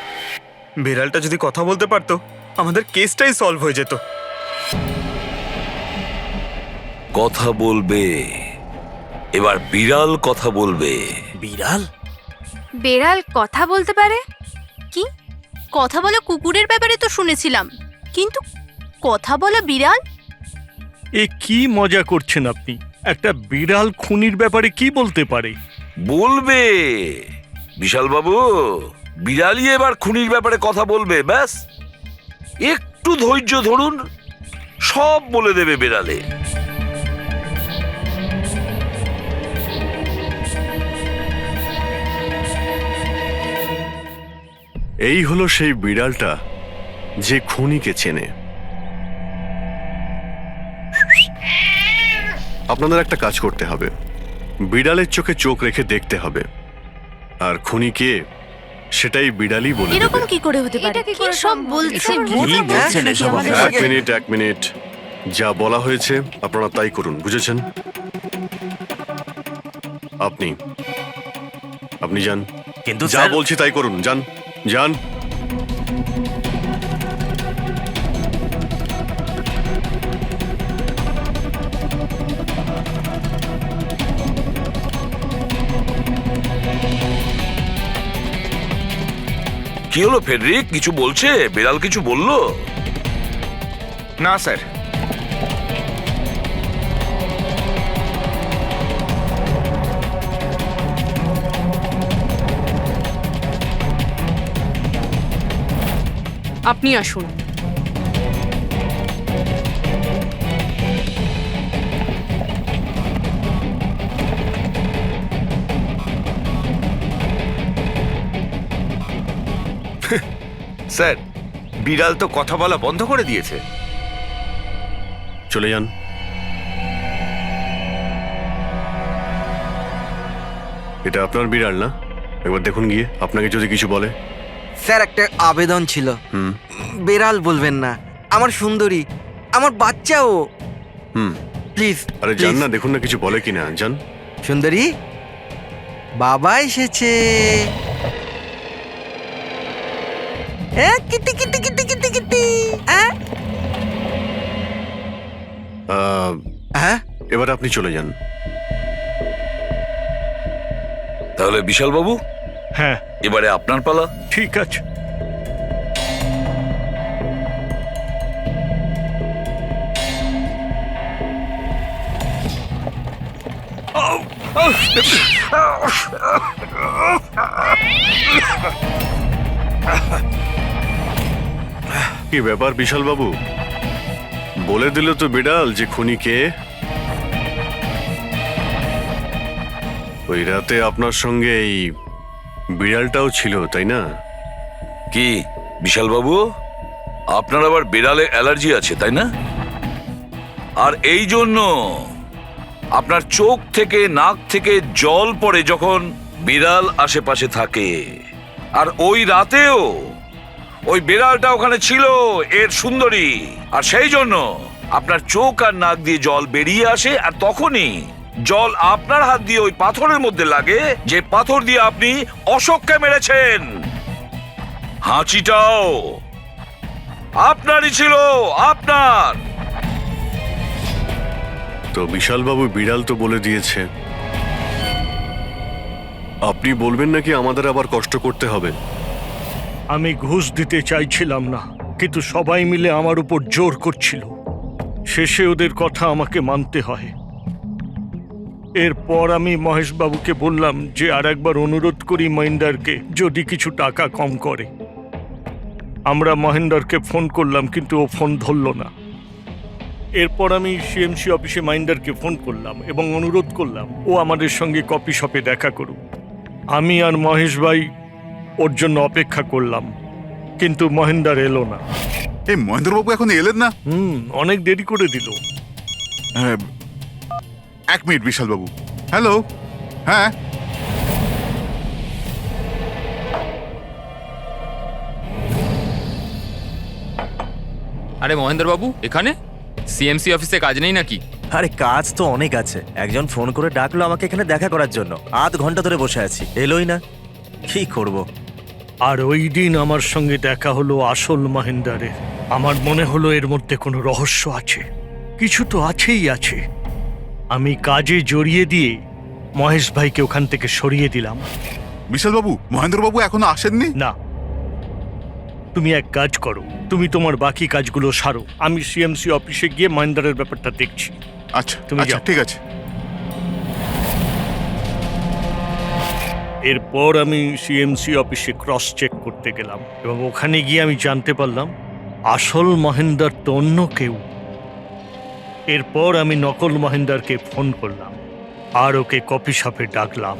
বিড়ালটা যদি কথা বলতে পারতো আমাদের কেসটাই সলভ হয়ে যেত। কথা বলবে, এবার বিড়াল কথা বলবে। বিড়াল? বেড়াল কথা বলতে পারে? কি কথা বলা কুকুরের ব্যাপারে তো শুনেছিলাম, কিন্তু কথা বলা বিড়াল? এ কি মজা করছেন আপনি? একটা বিড়াল খুনির ব্যাপারে কি বলতে পারে? বলবে বিশাল বাবু, বিড়ালই এবার খুনির ব্যাপারে কথা বলবে। ব্যাস একটু ধৈর্য ধরুন, সব বলে দেবে বিড়ালে। এই হলো সেই বিড়ালটা যে খুনিকে চেনে। আপনাদের একটা কাজ করতে হবে, বিড়ালের চোখে চোখ রেখে দেখতে হবে, আর খুনি কে সেটাই বিড়ালই বলে দেবে। এরকম কি করে হতে পারে? কি সব বলছে? এক মিনিট, যা বলা হয়েছে আপনারা তাই করুন, বুঝেছেন? আপনি যান, কিন্তু যা বলছি তাই করুন, যান যান। কি হলো ফেডরিক, কিছু বলছে? বিড়াল কিছু বললো? না স্যার। আপনি আসুন। স্যার, বিড়াল তো কথা বলা বন্ধ করে দিয়েছে। চলে যান। এটা আপনার বিড়াল না? একবার দেখুন গিয়ে, আপনাকে যদি কিছু বলে। স্যার, একটা আবেদন ছিল। বেড়াল বলবেন না, আমার সুন্দরী, আমার বাচ্চাও। প্লিজ। আরে যান না, দেখুন না কিছু বলে কিনা, যান। সুন্দরী, বাবা এসেছে। Kitty Kitty Kitty Kitty Kitty. হ্যাঁ, এবার আপনি চলে যান। তাহলে বিশাল বাবু, হ্যাঁ, এবারে আপনার পালা। ঠিক আছে। কি ব্যাপার বিশাল বাবু, বলে দিল তো বিড়াল যে খুনি কে। ওই রাতে আপনার সঙ্গে এই বিড়ালটাও ছিল, তাই না? কি বিশাল বাবু, আপনার আবার বিড়ালে অ্যালার্জি আছে, তাই না? আর এই জন্য আপনার চোখ থেকে নাক থেকে জল পড়ে যখন বিড়াল আশেপাশে থাকে। আর ওই রাতেও ওই বিড়ালটা ওখানে ছিল, এর সুন্দরী, আর সেই জন্য আপনার চোখ আর নাক দিয়ে জল বেরিয়ে আসে, আর তখনই জল আপনার হাত দিয়ে ওই পাথরের মধ্যে লাগে, যে পাথর দিয়ে আপনি অশোককে মেরেছেন। হাঁচিটাও আপনারই ছিল, আপনার। তো বিশাল বাবু, বিড়াল তো বলে দিয়েছে, আপনি বলবেন নাকি আমাদের আবার কষ্ট করতে হবে? আমি ঘুষ দিতে চাইছিলাম না, কিন্তু সবাই মিলে আমার উপর জোর করছিল। শেষে ওদের কথা আমাকে মানতে হয়। এরপর আমি মহেশবাবুকে বললাম যে আর একবার অনুরোধ করি মহেন্দারকে, যদি কিছু টাকা কম করে। আমরা মহেন্দারকে ফোন করলাম, কিন্তু ও ফোন ধরল না। এরপর আমি সিএমসি অফিসে মহেন্দারকে ফোন করলাম এবং অনুরোধ করলাম ও আমাদের সঙ্গে কফি শপে দেখা করুক। আমি আর মহেশ ভাই ওর জন্য অপেক্ষা করলাম, কিন্তু মহেন্দার এলো না। এই মহেন্দ্রবাবু এখন এলেন না? অনেক দেরি করে দিল। হ্যাঁ, 1 মিনিট বিশালবাবু। হ্যালো, হ্যাঁ আরে মহেন্দ্রবাবু এখানে সিএমসি অফিসে কাজ নেই নাকি? আরে কাজ তো অনেক আছে। একজন ফোন করে ডাকলো আমাকে এখানে দেখা করার জন্য। আধ ঘন্টা ধরে বসে আছি, এলোই না। কি করব? আর ওই দিন আমার সঙ্গে দেখা হলো আসল মহেন্দারের। আমার মনে হলো এর মধ্যে কোনো রহস্য আছে, কিছু তো আছেই আছে। আমি কাজে জড়িয়ে দিয়ে মহেশ ভাইকে ওখান থেকে সরিয়ে দিলাম। বিশালবাবু, মহেন্দ্রবাবু এখনো আসেননি? না, তুমি এক কাজ করো, তুমি তোমার বাকি কাজগুলো সারো। আমি সিএমসি অফিসে গিয়ে মহেন্দারের ব্যাপারটা দেখছি। আচ্ছা, তুমি আচ্ছা, যাও। ঠিক আছে। এরপর আমি সিএমসি অফিসে ক্রস চেক করতে গেলাম এবং ওখানে গিয়ে আমি জানতে পারলাম আসল মহেন্দার তো অন্য কেউ। এরপর আমি নকল মহেন্দারকে ফোন করলাম আর ওকে কফি শপে ডাকলাম।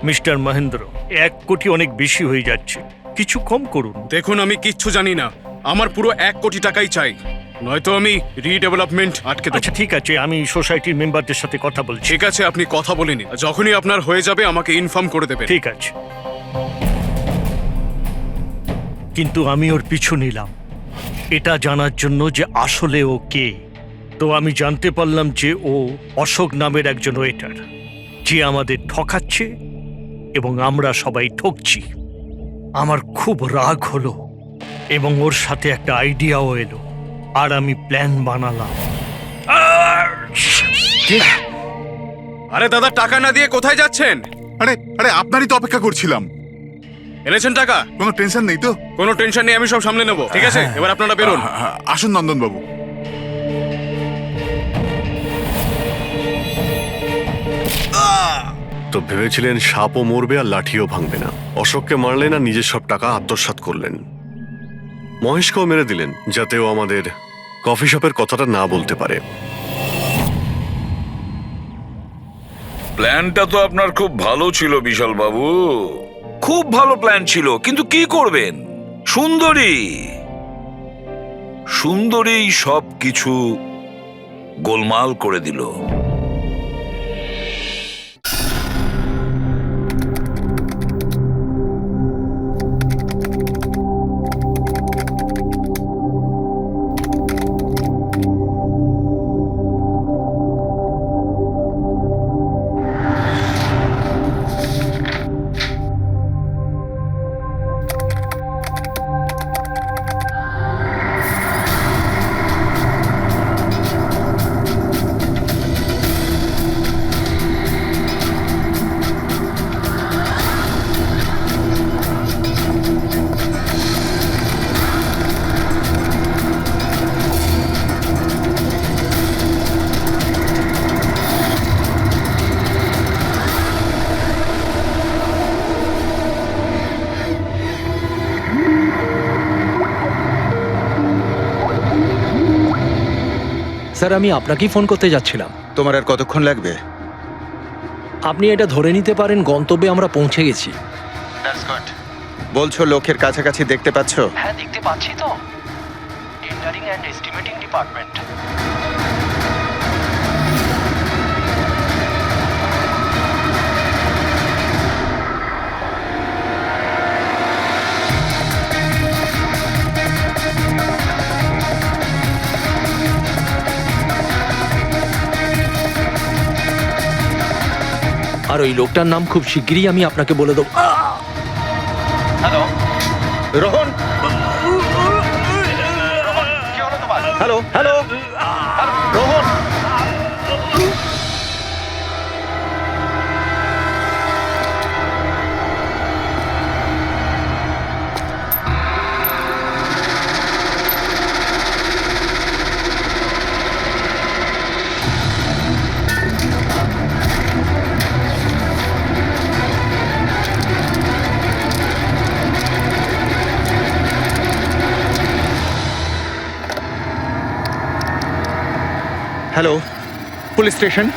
মিস্টার মহেন্দ্র, 1 কোটি অনেক বেশি হয়ে যাচ্ছে, কিছু কম করুন। দেখুন, আমি কিচ্ছু জানি না। আমার পুরো 1 কোটি টাকাই চাই, নয়তো আমি রিডেভেলপমেন্ট আটকে দেব। আচ্ছা ঠিক আছে, আমি সোসাইটির মেম্বারদের সাথে কথা বলছি। ঠিক আছে, আপনি কথা বলে নিন। যখনই আপনার হয়ে যাবে আমাকে ইনফর্ম করে দেবেন। ঠিক আছে, কিন্তু আমি ওর পিছু নিলাম এটা জানার জন্য যে আসলে ও কে। তো আমি জানতে পারলাম যে ও অশোক নামের একজন ওয়েটার, যে আমাদের ঠকাচ্ছে এবং আমরা সবাই ঠকছি। আমার খুব রাগ হলো এবং ওর সাথে একটা আইডিয়াও এলো আর আমি প্ল্যান বানালাম। আরে দাদা, টাকা না দিয়ে কোথায় যাচ্ছেন? আরে আরে আপনারই তো অপেক্ষা করছিলাম। এনেছেন টাকা? কোনো টেনশন নেই তো? কোনো টেনশন নেই, আমি সব সামলে নেব। ঠিক আছে, এবার আপনারা বেরোন। আসুন নন্দনবাবু। তো ভেবেছিলেন সাপও মরবে আর লাঠিও ভাঙবে না। অশোককে মারলেন আর নিজের সব টাকা আত্মসাৎ করলেন। মহেশকেও মেরে দিলেন যাতে ও আমাদের কফি শপের কথাটা না বলতে পারে। প্ল্যানটা তো আপনার খুব ভালো ছিল বিশাল বাবু, খুব ভালো প্ল্যান ছিল, কিন্তু কি করবেন? সুন্দরী সব কিছু গোলমাল করে দিল। স্যার, আমি আপনাকেই ফোন করতে যাচ্ছিলাম। তোমার আর কতক্ষণ লাগবে? আপনি এটা ধরে নিতে পারেন গন্তব্যে আমরা পৌঁছে গেছি। বলছো লোকের কাছাকাছি দেখতে পাচ্ছ? হ্যাঁ, দেখতে পাচ্ছি তো। Tendering and estimating department. আর ওই লোকটার নাম খুব শিগগিরই আমি আপনাকে বলে দেবো। Hello Rohan, hello hello Rohan. Hello, police station.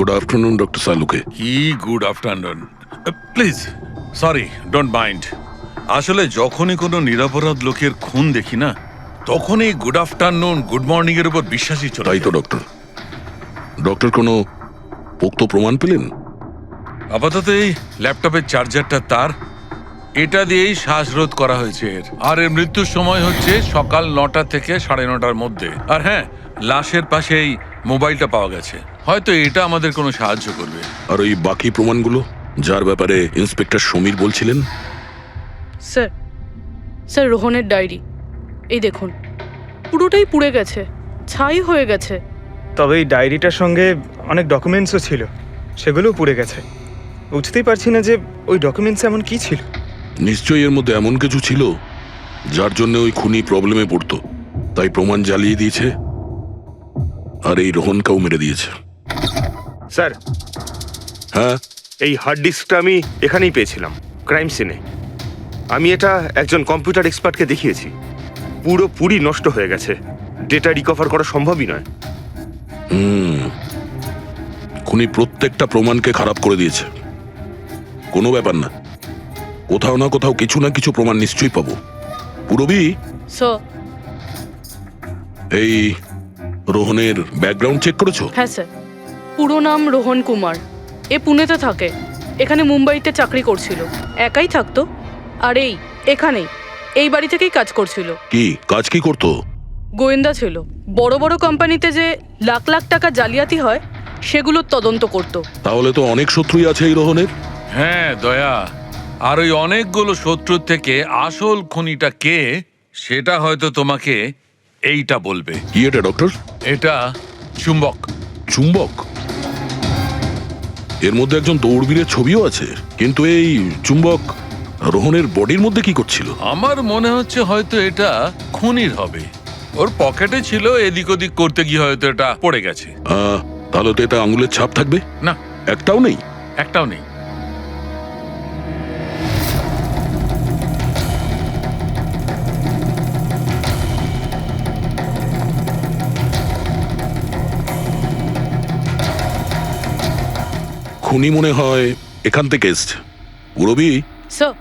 Good afternoon doctor Saluke. কি good afternoon. Please sorry, don't mind. আসলে যখনই কোনো নিরপরাধ লোকের খুন দেখি না, তখনই গুড আফটারনুন গুড মর্নিং এর উপর বিশ্বাসই চলে। তাই তো ডক্টর। ডক্টর কোনো পোক্ত প্রমাণ পেলেন? আপাতত এই ল্যাপটপের চার্জারটা তার, এটা দিয়েই শ্বাসরোধ করা হয়েছে এর। আর এর মৃত্যুর সময় হচ্ছে সকাল 9টা থেকে 9:30টার মধ্যে। আর হ্যাঁ, লাশের পাশে এই মোবাইলটা পাওয়া গেছে, হয়তো এটা আমাদের কোনো সাহায্য করবে। আর ওই বাকি প্রমাণগুলো যার ব্যাপারে ইন্সপেক্টর সমীর বলছিলেন? স্যার, স্যার রোহনের ডায়েরি এই দেখুন, পুরোটাই পুড়ে গেছে, ছাই হয়ে গেছে। তবে এই ডায়েরিটার সঙ্গে অনেক ডকুমেন্টসও ছিল, সেগুলোও পুড়ে গেছে। বুঝতেই পারছি না যে ওই ডকুমেন্টস এমন কি ছিল। নিশ্চয়ই এর মধ্যে এমন কিছু ছিল যার জন্য ওই খুনি প্রবলেমে পড়তো, তাই প্রমাণ জ্বালিয়ে দিয়েছে আর এই রোহনকেও মেরে দিয়েছে। স্যার, হ্যাঁ, এই হার্ড ডিস্কটা আমি এখানেই পেয়েছিলাম, ক্রাইম সিনে। আমি এটা একজন কম্পিউটার এক্সপার্টকে দেখিয়েছি, পুরোপুরি নষ্ট হয়ে গেছে, ডেটা রিকভার করা সম্ভবই নয়। খুনি প্রত্যেকটা প্রমাণকে খারাপ করে দিয়েছে। কোনো ব্যাপার না, কোথাও না কোথাও কিছু না কিছু প্রমাণ নিশ্চয়ই পাবো। পুরবি, স্যার। এই রোহনের ব্যাকগ্রাউন্ড চেক করেছো? হ্যাঁ স্যার, পুরো নাম রোহন কুমার। এ পুনেতে থাকে, এখানে মুম্বাইতে চাকরি করছিল, একাই থাকতো। আর এখানেই এই বাড়ি থেকেই কাজ করছিল। কি কাজ কি করতো? গোয়েন্দা ছিল, বড় বড় কোম্পানিতে যে লাখ লাখ টাকা জালিয়াতি হয় সেগুলোর তদন্ত করত। তাহলে তো অনেক শত্রুই আছে এই রোহনের। হ্যাঁ দয়া, আর ওই অনেকগুলো শত্রুর থেকে আসল খুনিটা কে সেটা হয়তো তোমাকে এইটা বলবে। কি এটা ডক্টর? এটা চুম্বক। চুম্বক? এর মধ্যে একজন দৌড়বীরের ছবিও আছে, কিন্তু এই চুম্বক রোহনের বডির মধ্যে কি করছিল? আমার মনে হচ্ছে হয়তো এটা খুনির হবে। ওর পকেটে ছিল, এদিক ওদিক করতে গিয়ে হয়তো এটা পড়ে গেছে। তাহলে তো এটা আঙুলের ছাপ থাকবে? না, একটাও নেই। একটাও নেই। খুনি মনে হয় এখান থেকে এসছে। পুরবি, স্যার।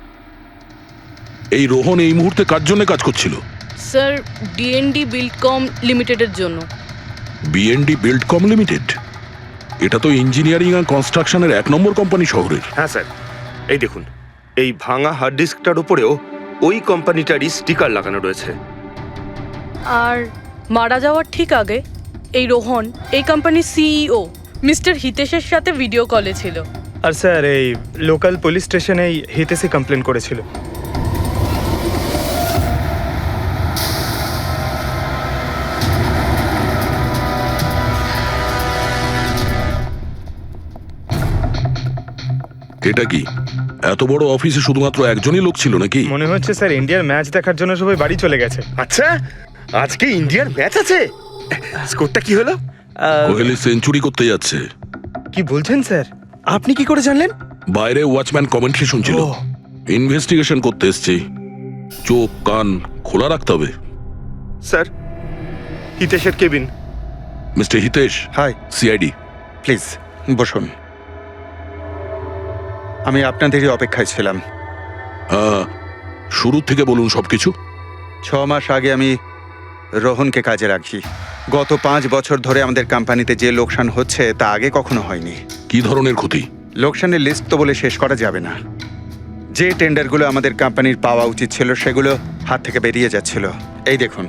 এই রোহন এই মুহূর্তে কার জন্য কাজ করছিল? স্যার, ডিএনডি বিল্ডকম লিমিটেডের জন্য। বিএনডি বিল্ডকম লিমিটেড? এটা তো ইঞ্জিনিয়ারিং আর কনস্ট্রাকশনের 1 নম্বর কোম্পানি শহরের। হ্যাঁ স্যার, এই দেখুন, এই ভাঙা হার্ড ডিস্কটার উপরেও ওই কোম্পানিটারই স্টিকার লাগানো রয়েছে। আর মারা যাওয়ার ঠিক আগে এই রোহন এই কোম্পানির সিইও মিস্টার হিতেশের সাথে ভিডিও কলে ছিল। আর স্যার, এই লোকাল পুলিশ স্টেশনেই হিতেশই কমপ্লেন করেছিল। এটা কি এত বড় অফিসে শুধুমাত্র একজনই লোক ছিল নাকি? মনে হচ্ছে স্যার ইন্ডিয়ার ম্যাচ দেখার জন্য সবাই বাড়ি চলে গেছে। আচ্ছা, আজকে ইন্ডিয়ার ম্যাচ আছে? স্কোরটা কি হলো? কোহলি সেঞ্চুরি করতে যাচ্ছে। কি বলছেন স্যার? আপনি কি করে জানলেন? বাইরে ওয়াচম্যান কমেন্ট্রি শুনছিল। ইনভেস্টিগেশন করতে এসেছি, চোখ কান খোলা রাখতে হবে। স্যার, হিতেশের cabin. Mister Hitesh. Hi. CID. Please বসুন, আমি আপনাদেরই অপেক্ষায় ছিলাম। শুরু থেকে বলুন সবকিছু। 6 মাস আগে আমি রোহনকে কাজে রাখি। গত 5 বছর ধরে আমাদের কোম্পানিতে যে লোকসান হচ্ছে তা আগে কখনো হয়নি। কি ধরনের ক্ষতি? লোকসানের লিস্ট তো বলে শেষ করা যাবে না। যে টেন্ডারগুলো আমাদের কোম্পানির পাওয়া উচিত ছিল সেগুলো হাত থেকে বেরিয়ে যাচ্ছিল। এই দেখুন,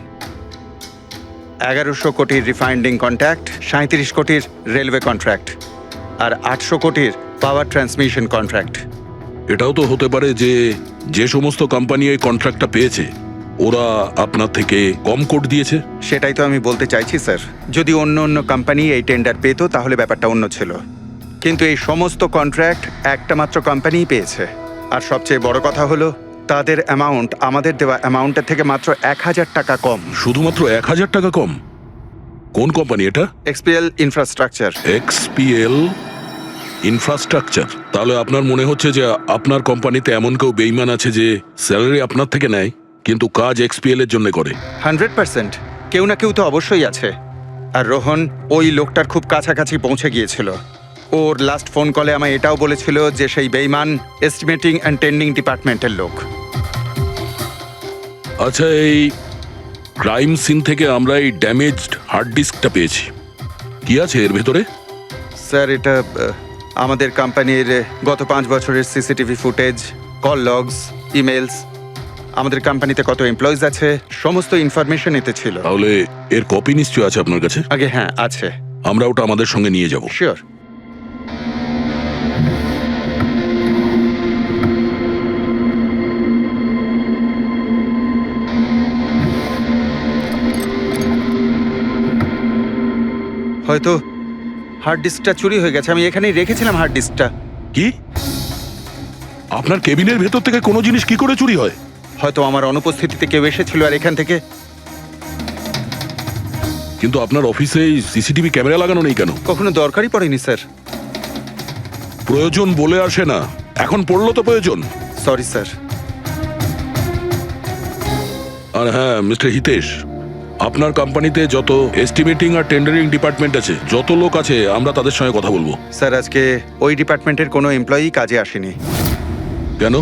1100 কোটির রিফাইন্ডিং কন্ট্রাক্ট, 37 কোটির রেলওয়ে কন্ট্রাক্ট, আর 800 কোটির পাওয়ার ট্রান্সমিশন কন্ট্রাক্ট। এটাও তো হতে পারে যে যে সমস্ত কোম্পানি এই কন্ট্রাক্টটা পেয়েছে ওরা আপনার থেকে কম কোট দিয়েছে। সেটাই তো আমি বলতে চাইছি স্যার। যদি অন্য অন্য কোম্পানি এই টেন্ডার পেত তাহলে ব্যাপারটা অন্য ছিল, কিন্তু এই সমস্ত কন্ট্রাক্ট একটা মাত্র কোম্পানিই পেয়েছে। আর সবচেয়ে বড় কথা হলো তাদের অ্যামাউন্ট আমাদের দেওয়া অ্যামাউন্টের থেকে মাত্র 1000 টাকা কম। শুধুমাত্র 1000 টাকা কম? কোন কোম্পানি এটা? XPL infrastructure. XPL infrastructure? তাহলে আপনার মনে হচ্ছে যে আপনার কোম্পানিতে এমন কেউ বেইমান আছে যে স্যালারি আপনার থেকে নেয় কিন্তু কাজ এক্সপিএল এর জন্য করে? 100%। কেউ না কেউ তো অবশ্যই আছে। আর রোহন ওই লোকটার খুব কাছাকাছি পৌঁছে গিয়েছিল। ওর লাস্ট ফোন কলে আমায় এটাও বলেছিল যে সেই বেইমান এস্টিমেটিং অ্যান্ড টেন্ডিং ডিপার্টমেন্টের লোক। আচ্ছা, এই ক্রাইম সিন থেকে আমরা এই ড্যামেজড হার্ড ডিস্কটা পেয়েছি। কি আছে এর ভেতরে? স্যার, এটা আমাদের কোম্পানির গত 5 বছরের CCTV footage, call logs, emails, আমাদের কোম্পানিতে কত এমপ্লয়িজ আছে, সমস্ত ইনফরমেশন এতে ছিল। তাহলে এর কপি নিশ্চয় আছে আপনার কাছে? আগে হ্যাঁ, আছে। আমরা ওটা আমাদের সঙ্গে নিয়ে যাব। শিওর। হয়তো হার্ড ডিস্কটা চুরি হয়ে গেছে। আমি এখানেই রেখেছিলাম হার্ড ডিস্কটা। কি? আপনার কেবিনের ভেতর থেকে কোনো জিনিস কি করে চুরি হয়? হয়তো আমার অনুপস্থিতিতে কেউ এসেছিল আর এখান থেকে। কিন্তু আপনার অফিসে সিসিটিভি ক্যামেরা লাগানো নেই কেন? কখনো দরকারই পড়েনি স্যার। প্রয়োজন বলে আসে না, এখন পড়লো তো প্রয়োজন। Sorry sir. আর হ্যাঁ মিস্টার হিতেশ, আপনার কোম্পানিতে যত এস্টিমেটিং আর টেন্ডারিং ডিপার্টমেন্ট আছে, যত লোক আছে, আমরা তাদের সঙ্গে কথা বলবো। স্যার, আজকে ওই ডিপার্টমেন্টের কোনো এমপ্লয়ি কাজে আসেনি। কেন?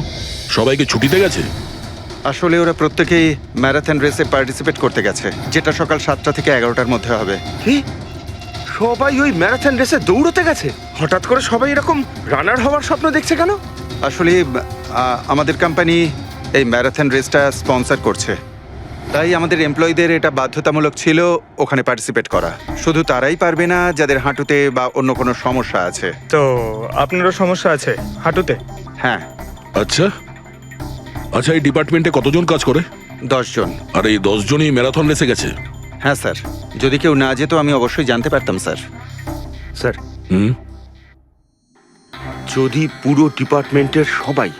সবাইকে ছুটিতে গেছে? আসলে ওরা প্রত্যেকেই ম্যারাথন রেসে পার্টিসিপেট করতে গেছে, যেটা সকাল 7টা থেকে 11টার মধ্যে হবে। কি? সবাই ওই ম্যারাথন রেসে দৌড়তে গেছে? হঠাৎ করে সবাই এরকম রানার হওয়ার স্বপ্ন দেখছে কেন? আসলে আমাদের কোম্পানি এই ম্যারাথন রেসটা স্পন্সর করছে, তাই আমাদের এমপ্লয়ীদের এটা বাধ্যতামূলক ছিল ওখানে পার্টিসিপেট করা। শুধু তারাই পারবে না যাদের হাঁটুতে বা অন্য কোনো সমস্যা আছে। তো আপনারও সমস্যা আছে হাঁটুতে? হ্যাঁ। আচ্ছা আচ্ছা, এই ডিপার্টমেন্টে কতজন কাজ করে? 10 জন। আর এই 10 জনই ম্যারাথন রেসে গেছে? হ্যাঁ স্যার, যদি কেউ না যেত আমি অবশ্যই জানতে পারতাম স্যার। স্যার, হুম, যদি পুরো ডিপার্টমেন্টের সবাই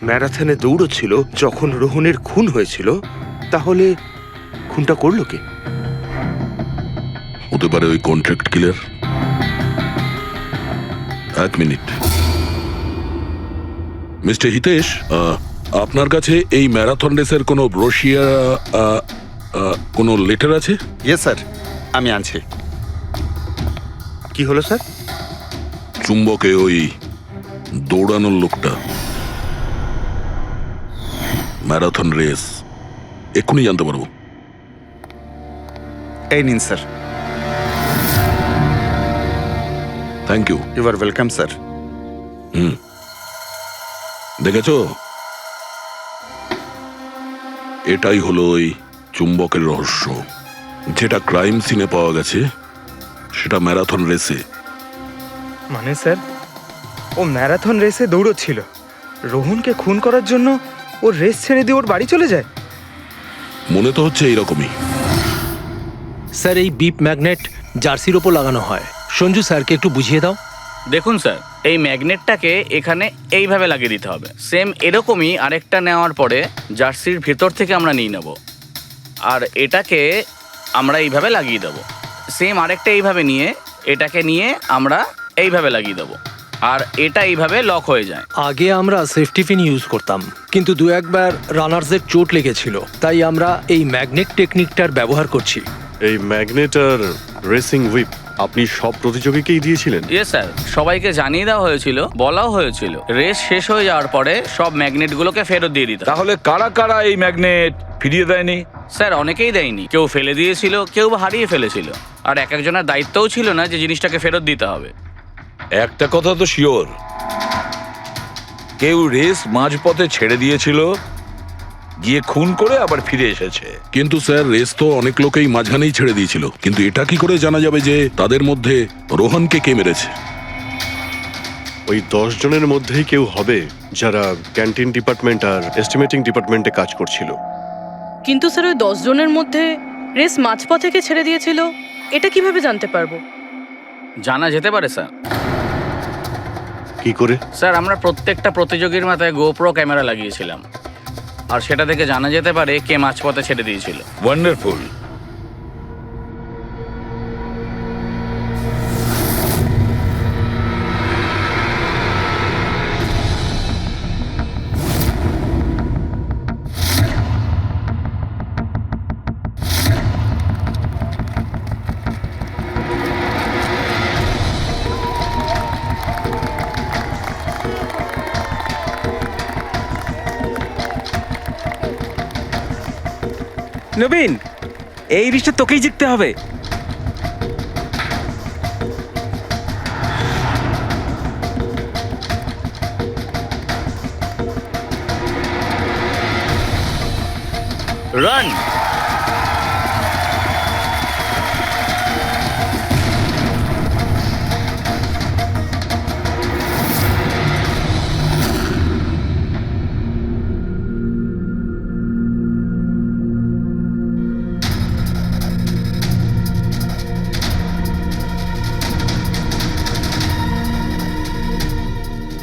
ম্যারাথনে দৌড়চ্ছিল যখন রোহনের খুন হয়েছিল, তাহলে খুনটা করলো কে? হতে পারে ওই কন্ট্রাক্ট কিলার। 1 মিনিট মিস্টার হিতেশ, আপনার কাছে এই ম্যারাথন রেসের কোনো ব্রোশিয়া, কোনো লেটার আছে? ইয়েস স্যার, আমি আনছি। কি হলো স্যার? চুম্বকে ওই দৌড়ানোর লোকটা, ম্যারাথন রেস, এক্ষুনি জানতে পারবো। এই নিন sir. Thank you. You are welcome sir. হুম, দেখেছো, এটাই হলো ওই চুম্বকের রহস্য। যেটা ক্রাইম সিনে পাওয়া গেছে সেটা ম্যারাথন রেসে। মানে স্যার, ও ম্যারাথন রেসে দৌড়চ্ছিল, রোহনকে খুন করার জন্য ও রেস ছেড়ে দিয়ে ওর বাড়ি চলে যায়? মনে তো হচ্ছে এইরকমই। স্যার, এই বিপ ম্যাগনেট জার্সির ওপর লাগানো হয়। সঞ্জু স্যারকে একটু বুঝিয়ে দাও। দেখুন স্যার, এই ম্যাগনেটটাকে এখানে এইভাবে লাগিয়ে দিতে হবে। সেম এরকমই আরেকটা নেওয়ার পরে জার্সির ভেতর থেকে আমরা নিয়ে নেব, আর এটাকে আমরা এইভাবে লাগিয়ে দেবো। সেম আরেকটা এইভাবে নিয়ে এটাকে নিয়ে আমরা এইভাবে লাগিয়ে দেবো, আর এটা এইভাবে লক হয়ে যায়। আগে আমরা সেফটি পিন ইউজ করতাম, কিন্তু 2-1 রানার্সের চোট লেগেছিল, তাই আমরা এই ম্যাগনেট টেকনিকটার ব্যবহার করছি। এই ম্যাগনেট আর রেসিং হুইপ আপনি সব প্রতিযোগীকেই দিয়েছিলেন? ইয়েস স্যার, সবাইকে জানিয়ে দেওয়া হয়েছিল, বলাও হয়েছিল রেস শেষ হয়ে যাওয়ার পরে সব ম্যাগনেটগুলোকে ফেরত দিয়ে দিতে। তাহলে কারা কারা এই ম্যাগনেট ফিরিয়ে দেয়নি? স্যার, অনেকেই দেয়নি, কেউ ফেলে দিয়েছিল, কেউ বা হারিয়ে ফেলেছিল, আর এক একজনের দায়িত্বও ছিল না যে জিনিসটাকে ফেরত দিতে হবে। একটা কথা তো শিওর, কেউ রেস মাঝপথে ছেড়ে দিয়েছিল, গিয়ে খুন করে আবার ফিরে এসেছে। কিন্তু স্যার, রেস তো অনেক লোকেই মাঝখানেই ছেড়ে দিয়েছিল, কিন্তু এটা কি করে জানা যাবে যে তাদের মধ্যে রোহনকে কে মেরেছে? ওই 10 জনের মধ্যেই কেউ হবে যারা ক্যান্টিন ডিপার্টমেন্ট আর এস্টিমেটিং ডিপার্টমেন্টে কাজ করছিল। কিন্তু স্যার, ওই 10 জনের মধ্যে রেস মাঝপথ থেকে ছেড়ে দিয়েছিল, এটা কিভাবে জানতে পারবো? জানা যেতে পারে স্যার। কি করে? স্যার, আমরা প্রত্যেকটা প্রতিযোগীর মাথায় গোপ্রো ক্যামেরা লাগিয়েছিলাম, আর সেটা থেকে জানা যেতে পারে কে মাঝপথে ছেড়ে দিয়েছিল। ওয়ান্ডারফুল। নবীন, এই রিশটা তোকেই জিততে হবে। রান।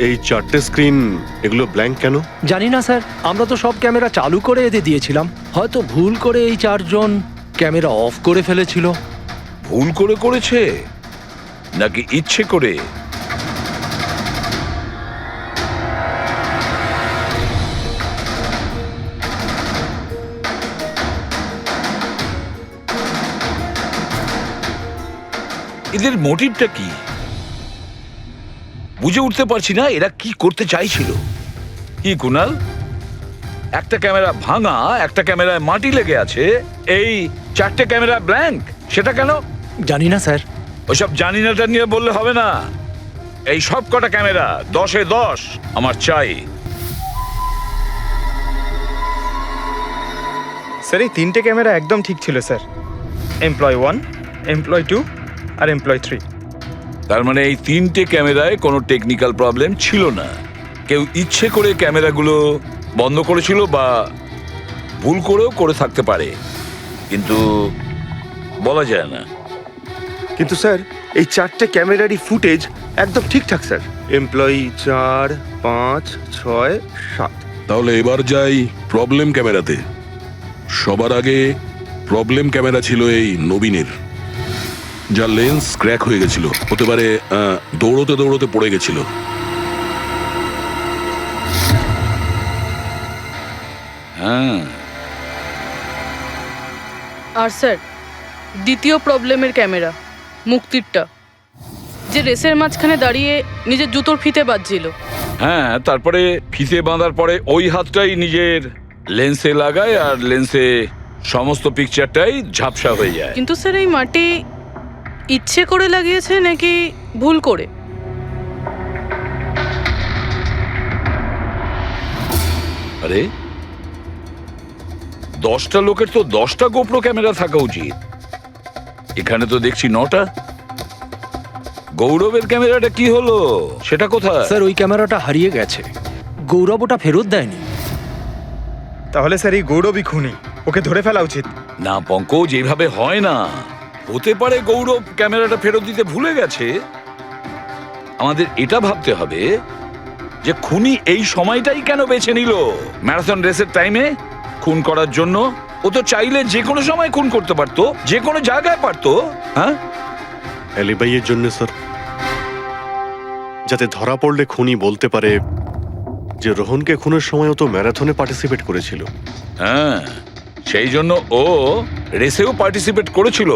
এই চারটে স্ক্রিন এগুলো ব্ল্যাঙ্ক কেন? জানি না স্যার, আমরা তো সব ক্যামেরা চালু করে এদের দিয়েছিলাম। হয়তো ভুল করে এই চারজন ক্যামেরা অফ করে ফেলেছিল। ভুল করে করেছে নাকি ইচ্ছে করে? এদের মোটিভটা কি বুঝে উঠতে পারছি না। এরা কি করতে চাইছিল? কি কুনাল, একটা ক্যামেরা ভাঙা, একটা ক্যামেরায় মাটি লেগে আছে, এই চারটে ক্যামেরা ব্ল্যাঙ্ক, সেটা কেন? জানি না স্যার। ওইসব জানি নাটা নিয়ে বললে হবে না। এই সব কটা ক্যামেরা 10-এ 10 আমার চাই। স্যার, এই তিনটে ক্যামেরা একদম ঠিক ছিল স্যার। এমপ্লয় 1, এমপ্লয় 2 আর এমপ্লয় 3। তার মানে এই তিনটে ক্যামেরায় কোনো টেকনিক্যাল প্রবলেম ছিল না। কেউ ইচ্ছে করে ক্যামেরাগুলো বন্ধ করেছিল বা ভুল করেও করে থাকতে পারে, কিন্তু বলা যায় না। কিন্তু স্যার, এই চারটে ক্যামেরারই ফুটেজ একদম ঠিকঠাক স্যার। এমপ্লয়ি 4, 5, 6, 7। তাহলে এবার যাই প্রবলেম ক্যামেরাতে। সবার আগে প্রবলেম ক্যামেরা ছিল এই নবীনের, যার লেন্স ক্র্যাক হয়ে গেছিল। হতে পারে দৌড়তে দৌড়তে পড়ে গেছিল। হ্যাঁ। আর স্যার, দ্বিতীয় প্রবলেমের ক্যামেরা মুক্তিরটা, যে রেসের মাঝখানে দাঁড়িয়ে নিজের জুতোর ফিতে বাজছিল। হ্যাঁ, তারপরে ফিতে বাঁধার পরে ওই হাতটাই নিজের লেন্সে লাগায় আর লেন্সে সমস্ত পিকচারটাই ঝাপসা হয়ে যায়। কিন্তু স্যার, এই মাটি ইচ্ছে করে লাগিয়েছে নাকি ভুল করে? আরে 10টা লোকের তো 10টা গোপ্রো ক্যামেরা থাকা উচিত, এখানে তো দেখছি 9টা। গৌরবের ক্যামেরাটা কি হলো, সেটা কোথায়? স্যার, ওই ক্যামেরাটা হারিয়ে গেছে। গৌরব ওটা ফেরত দেয়নি। তাহলে স্যার এই গৌরবই খুনি, ওকে ধরে ফেলা উচিত। না পঙ্কজ, এইভাবে হয় না। হতে পারে গৌরব ক্যামেরাটা ফেরত দিতে ভুলে গেছে। আমাদের এটা ভাবতে হবে যে খুনি এই সময়টাই কেন বেছে নিল ম্যারাথন রেসের টাইমে খুন করার জন্য। ও তো চাইলে যে কোনো সময় খুন করতে পারতো, যে কোনো জায়গায় পারতো। হ্যাঁ, অ্যালিবাইয়ের জন্য স্যার, যাতে ধরা পড়লে খুনি বলতে পারে যে রোহনকে খুনের সময় ও তো ম্যারাথনে পার্টিসিপেট করেছিল। হ্যাঁ, সেই জন্য ও রেসেও পার্টিসিপেট করেছিল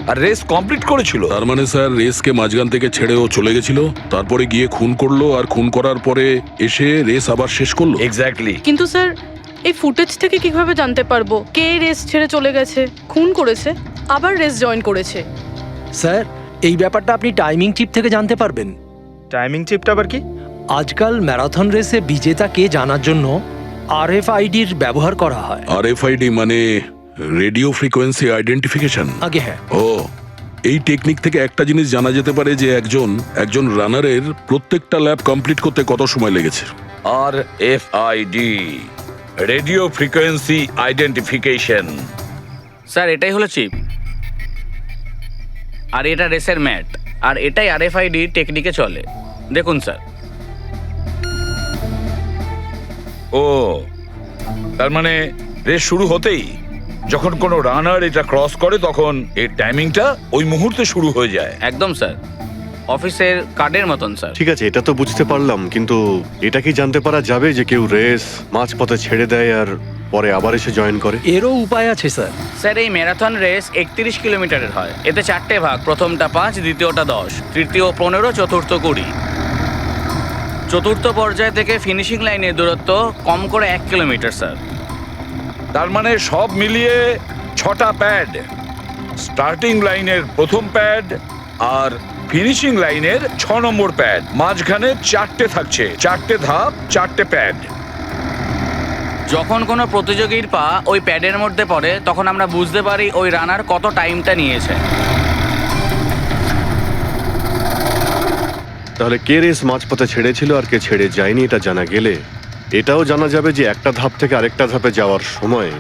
আর রেস কমপ্লিট করেছিল। তার মানে স্যার, রেসকে মাঝখান থেকে ছেড়ে ও চলে গেছিল, তারপরে গিয়ে খুন করলো, আর খুন করার পরে এসে রেস আবার শেষ করলো। এক্স্যাক্টলি। কিন্তু স্যার, এই ফুটেজ থেকে কিভাবে জানতে পারবো কে রেস ছেড়ে চলে গেছে, খুন করেছে, আবার রেস জয়েন করেছে? স্যার, এই ব্যাপারটা আপনি টাইমিং চিপ থেকে জানতে পারবেন। টাইমিং চিপটা আবার কি? আজকাল ম্যারাথন রেসে বিজেতা কে জানার জন্য RFIDর ব্যবহার করা হয়। RFID মানে রেডিও ফ্রিকোয়েন্সি আইডেন্টিফিকেশন। আগে হ্যাঁ। ও, এই টেকনিক থেকে একটা জিনিস জানা যেতে পারে যে একজন রানারের প্রত্যেকটা ল্যাব কমপ্লিট করতে কত সময় লেগেছে। RFID, radio frequency identification. Sir, এটাই হলো চিপ, আর এটা রেসের ম্যাট, আর এটাই RFID টেকনিকে চলে। দেখুন স্যার। ও, তার মানে রেস শুরু হতেই যখন কোনো রানার এটা ক্রস করে তখন এর টাইমিংটা ওই মুহূর্তে শুরু হয়ে যায়। একদম স্যার, অফিসের কার্ডের মতন স্যার। ঠিক আছে, এটা তো বুঝতে পারলাম, কিন্তু এটা কি জানতে পারা যাবে যে কেউ রেস মাঝপথে ছেড়ে দেয় আর পরে আবার এসে জয়েন করে? এরও উপায় আছে স্যার। স্যার, এই ম্যারাথন রেস 31 কিলোমিটারের হয়। এতে 4টে ভাগ, প্রথমটা 5, দ্বিতীয়টা 10, তৃতীয় 15, চতুর্থ 20। চতুর্থ পর্যায় থেকে ফিনিশিং লাইনের দূরত্ব কম করে 1 কিলোমিটার স্যার। তার মানে সব মিলিয়ে 6টা প্যাড। স্টার্টিং লাইনের প্রথম প্যাড আর ফিনিশিং লাইনের 6 নম্বর প্যাড, মাঝখানে 4টে থাকছে, 4টে ধাপ, 4টে প্যাড। যখন কোনো প্রতিযোগীর পা ওই প্যাডের মধ্যে পড়ে তখন আমরা বুঝতে পারি ওই রানার কত টাইমটা নিয়েছে। তাহলে কে রেস মাঝপথে ছেড়েছিল আর কে ছেড়ে যায়নি এটা জানা গেলে এটাও জানা যাবে যে একটা ধাপ থেকে আরেকটা ধাপে যাওয়ার সময়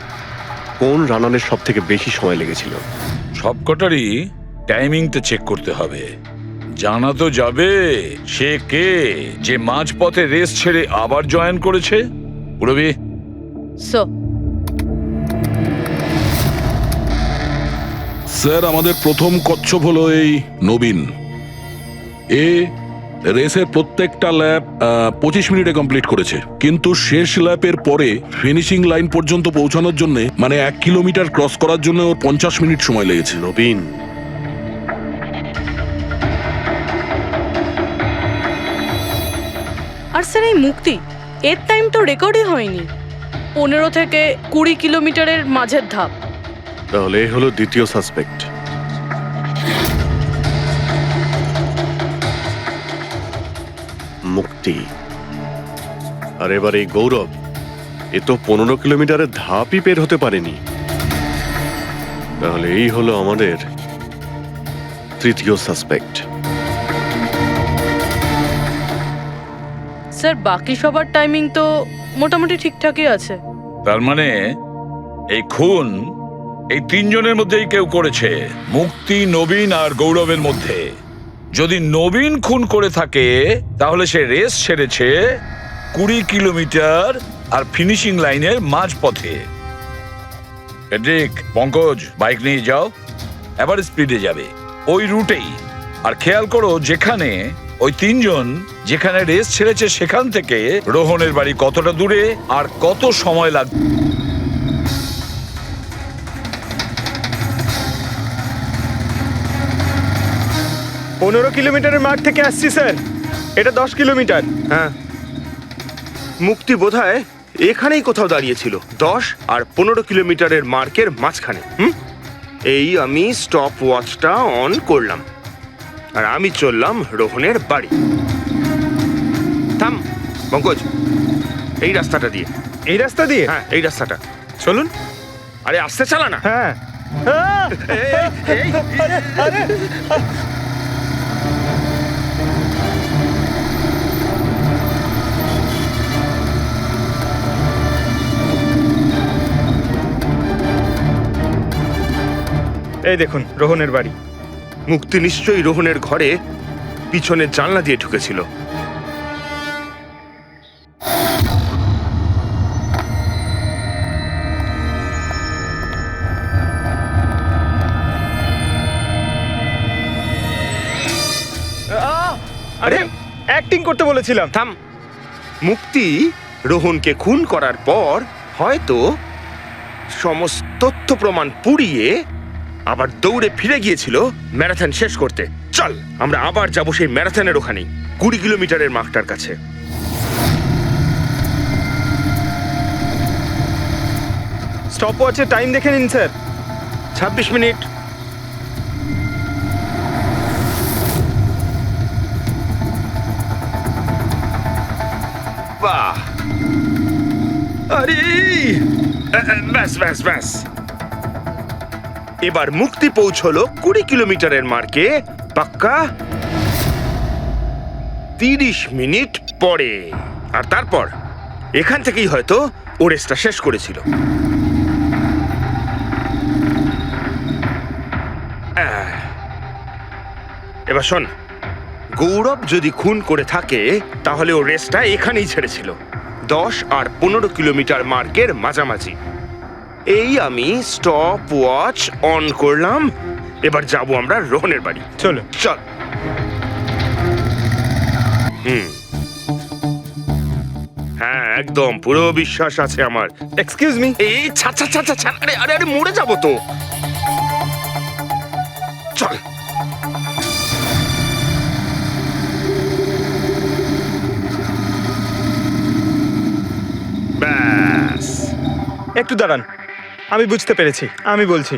কোন রানারের সব থেকে বেশি সময় লেগেছিল। সবকটারই টাইমিংটা চেক করতে হবে। জানা তো যাবে সে কে যে মাঝপথে রেস ছেড়ে আবার জয়েন করেছে। পুরবি স্যার, আমাদের প্রথম কচ্ছপ হলো এই নবীন। এ রেসের প্রত্যেকটা ল্যাপ 25 মিনিটে কমপ্লিট করেছে, কিন্তু শেষ ল্যাপের পরে ফিনিশিং লাইন পর্যন্ত পৌঁছানোর জন্য, মানে 1 কিলোমিটার ক্রস করার জন্য ওর 50 মিনিট সময় লেগেছে। নবীন, আর স্যার এই মুক্তি, এর টাইম তো রেকর্ডই হয়নি। 15 থেকে 20 কিলোমিটারের মাঝের ধাপ। তাহলে এ হলো দ্বিতীয় সাসপেক্ট। মুক্তি। আর এবার এই গৌরব, এ তো 15 কিলোমিটারের ধাপই বের হতে পারেনি। তাহলে এই হলো আমাদের তৃতীয় সাসপেক্ট। স্যার বাকি সবার টাইমিং তো মোটামুটি ঠিকঠাকই আছে। তার মানে এই খুন এই 3 জনের মধ্যেই কেউ করেছে, মুক্তি, নবীন আর গৌরবের মধ্যে। যদি নবীন খুন করে থাকে তাহলে সে রেস ছেড়েছে 20 কিলোমিটার আর ফিনিশিং লাইনের মাঝপথে। পেড্রিক, পঙ্কজ, বাইক নিয়ে যাও, এবার স্পিডে যাবে ওই রুটেই। আর খেয়াল করো যেখানে ওই 3 জন যেখানে রেস ছেড়েছে সেখান থেকে রোহনের বাড়ি কতটা দূরে আর কত সময় লাগবে। পনেরো কিলোমিটারের মাঠ থেকে আসছি স্যার, এটা 10 কিলোমিটার। হ্যাঁ, মুক্তি বোধহয় এখানেই কোথাও দাঁড়িয়েছিল, 10 আর 15 কিলোমিটারের মার্কের মাঝখানে। এই আমি স্টপ ওয়াচটা অন করলাম আর আমি চললাম রোহনের বাড়ি। থাম পঙ্কজ, এই রাস্তাটা দিয়ে। এই রাস্তা দিয়ে? হ্যাঁ, এই রাস্তাটা। চলুন। আরে আস্তে চালা না। হ্যাঁ, এই দেখুন রোহনের বাড়ি। মুক্তি নিশ্চয়ই রোহনের ঘরে পিছনের জানলা দিয়ে ঢুকেছিল। আরে অ্যাক্টিং করতে বলেছিলাম। থাম। মুক্তি রোহনকে খুন করার পর হয়তো সমস্ত তথ্য প্রমাণ পুড়িয়ে আবার দৌড়ে ফিরে গিয়েছিল ম্যারাথন শেষ করতে। চল আমরা আবার যাব সেই ম্যারাথনের ওখানেই, 20 কিলোমিটারের মার্কটার কাছে। স্টপ ওয়াচে টাইম দেখে নিন স্যার, 26 মিনিট। বাহ, আরে ব্যাস ব্যাস ব্যাস। এবার মুক্তি পৌঁছলো 20 কিলোমিটারের মার্কে পাক্কা 30 মিনিট পরে। আর তারপর এখান থেকেই হয়তো ও রেসটা শেষ করেছিল। এবার শোন, গৌরব যদি খুন করে থাকে তাহলে ও রেসটা এখানেই ছেড়েছিল, 10 আর 15 কিলোমিটার মার্কের মাঝামাঝি। এই আমি স্টপ ওয়াচ অন করলাম, এবার যাব আমরা রোহনের বাড়ি। চলো চল। হ্যাঁ, একদম পুরো বিশ্বাস আছে আমার। Excuse me. এই ছাড়, আরে আরে আরে মরে যাবো তো। চল। ব্যাস, একটু দাঁড়ান। আমি বুঝতে পেরেছি, আমি বলছি।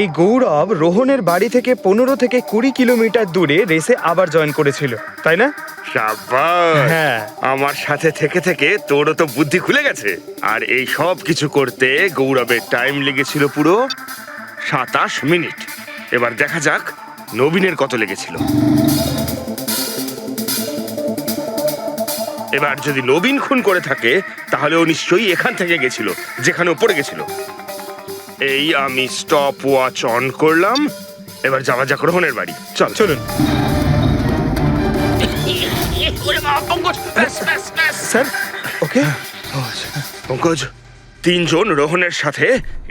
এই গৌরব রোহনের বাড়ি থেকে 15 থেকে 20 কিলোমিটার দূরে রেসে আবার জয়েন করেছিল, তাই না? শাবাশ! হ্যাঁ। আমার সাথে থেকে থেকে তোরও তো বুদ্ধি খুলে গেছে। আর এই সব কিছু করতে গৌরবের টাইম লেগেছিল পুরো 27 মিনিট। এবার দেখা যাক নবীনের কত লেগেছিল। এবার যদি নবীন খুন করে থাকে তাহলে ও নিশ্চয়ই এখান থেকে গেছিল, যেখানে ও পড়ে গেছিল। এই আমি স্টপ ওয়াচ অন করলাম। এবার যাওয়া যাক রোহনের বাড়ি। চল চলুন স্যার। ওকে পঙ্কজ, 3 জন রোহনের সাথে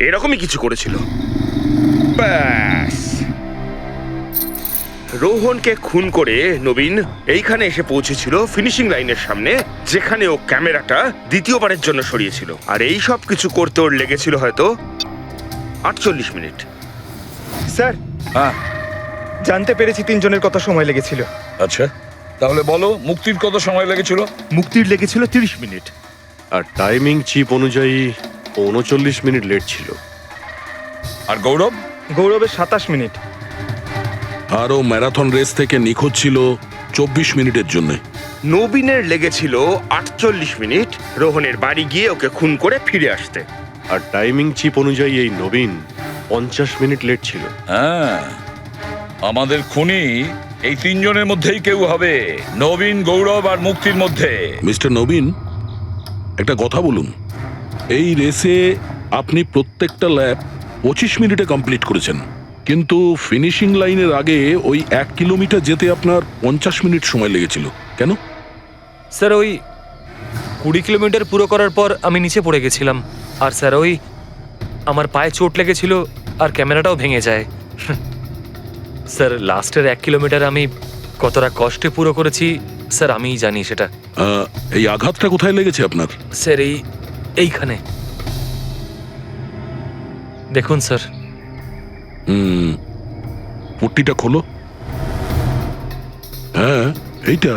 এরকমই কিছু করেছিল। ব্যাস, রোহনকে খুন করে নবীন এইখানে এসে পৌঁছেছিল ফিনিশিং লাইনের সামনে, যেখানে ও ক্যামেরাটা দ্বিতীয়বারের জন্য সরিয়েছিল। আর এই সব কিছু করতে ওর লেগেছিল হয়তো 48 মিনিট। স্যার, জানতে পেরেছি 3 জনের কত সময় লেগেছিল। আচ্ছা, তাহলে বলো মুক্তির কত সময় লেগেছিল? মুক্তির লেগেছিল 30 মিনিট। আর টাইমিং চিপ অনুযায়ী 39 মিনিট লেট ছিল। আর গৌরব? গৌরবের 27 মিনিট। আর ও ম্যারাথন রেস থেকে নিখোঁজ ছিল 24 মিনিটের জন্য। নবীনের লেগেছিল 48 মিনিট রোহনের বাড়ি গিয়ে ওকে খুন করে ফিরে আসতে। আর টাইমিং চিপ অনুযায়ী এই নবীন 50 মিনিট লেট ছিল। হ্যাঁ, আমাদের খুনি এই 3 জনের মধ্যেই কেউ হবে, নবীন, গৌরব আর মুক্তির মধ্যে। মিস্টার নবীন, একটা কথা বলুন। এই রেসে আপনি প্রত্যেকটা ল্যাপ 25 মিনিটে কমপ্লিট করেছেন, কিন্তু ফিনিশিং লাইনের আগে ওই 1 কিলোমিটার যেতে আপনার 50 মিনিট সময় লেগেছিল। কেন? স্যার, ওই 20 কিলোমিটার পুরো করার পর আমি নিচে পড়ে গেছিলাম। আর স্যার, ওই আমার পায়ে চোট লেগেছিল আর ক্যামেরাটাও ভেঙে যায়। স্যার, লাস্টের 1 কিলোমিটার আমি কতটা কষ্টে পুরো করেছি স্যার আমিই জানি সেটা। এই আঘাতটা কোথায় লেগেছে আপনার? স্যার, এইখানে দেখুন স্যার। পট্টিটা খোলো। হ্যাঁ, এইটা।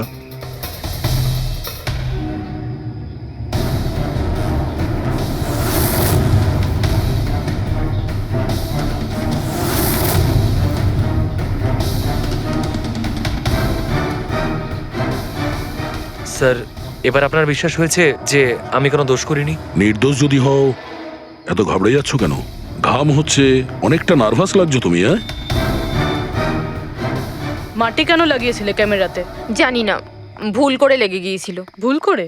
স্যার, এবার আপনার বিশ্বাস হয়েছে যে আমি কোনো দোষ করিনি? নির্দোষ যদি হও, এত ঘাবড়ে যাচ্ছ কেন? ঘাম হচ্ছে, অনেকটা নার্ভাস লাগছো তুমি। মাটি কেন লাগিয়েছিলে ক্যামেরাতে? জানি না, ভুল করে লেগে গিয়েছিল। ভুল করে?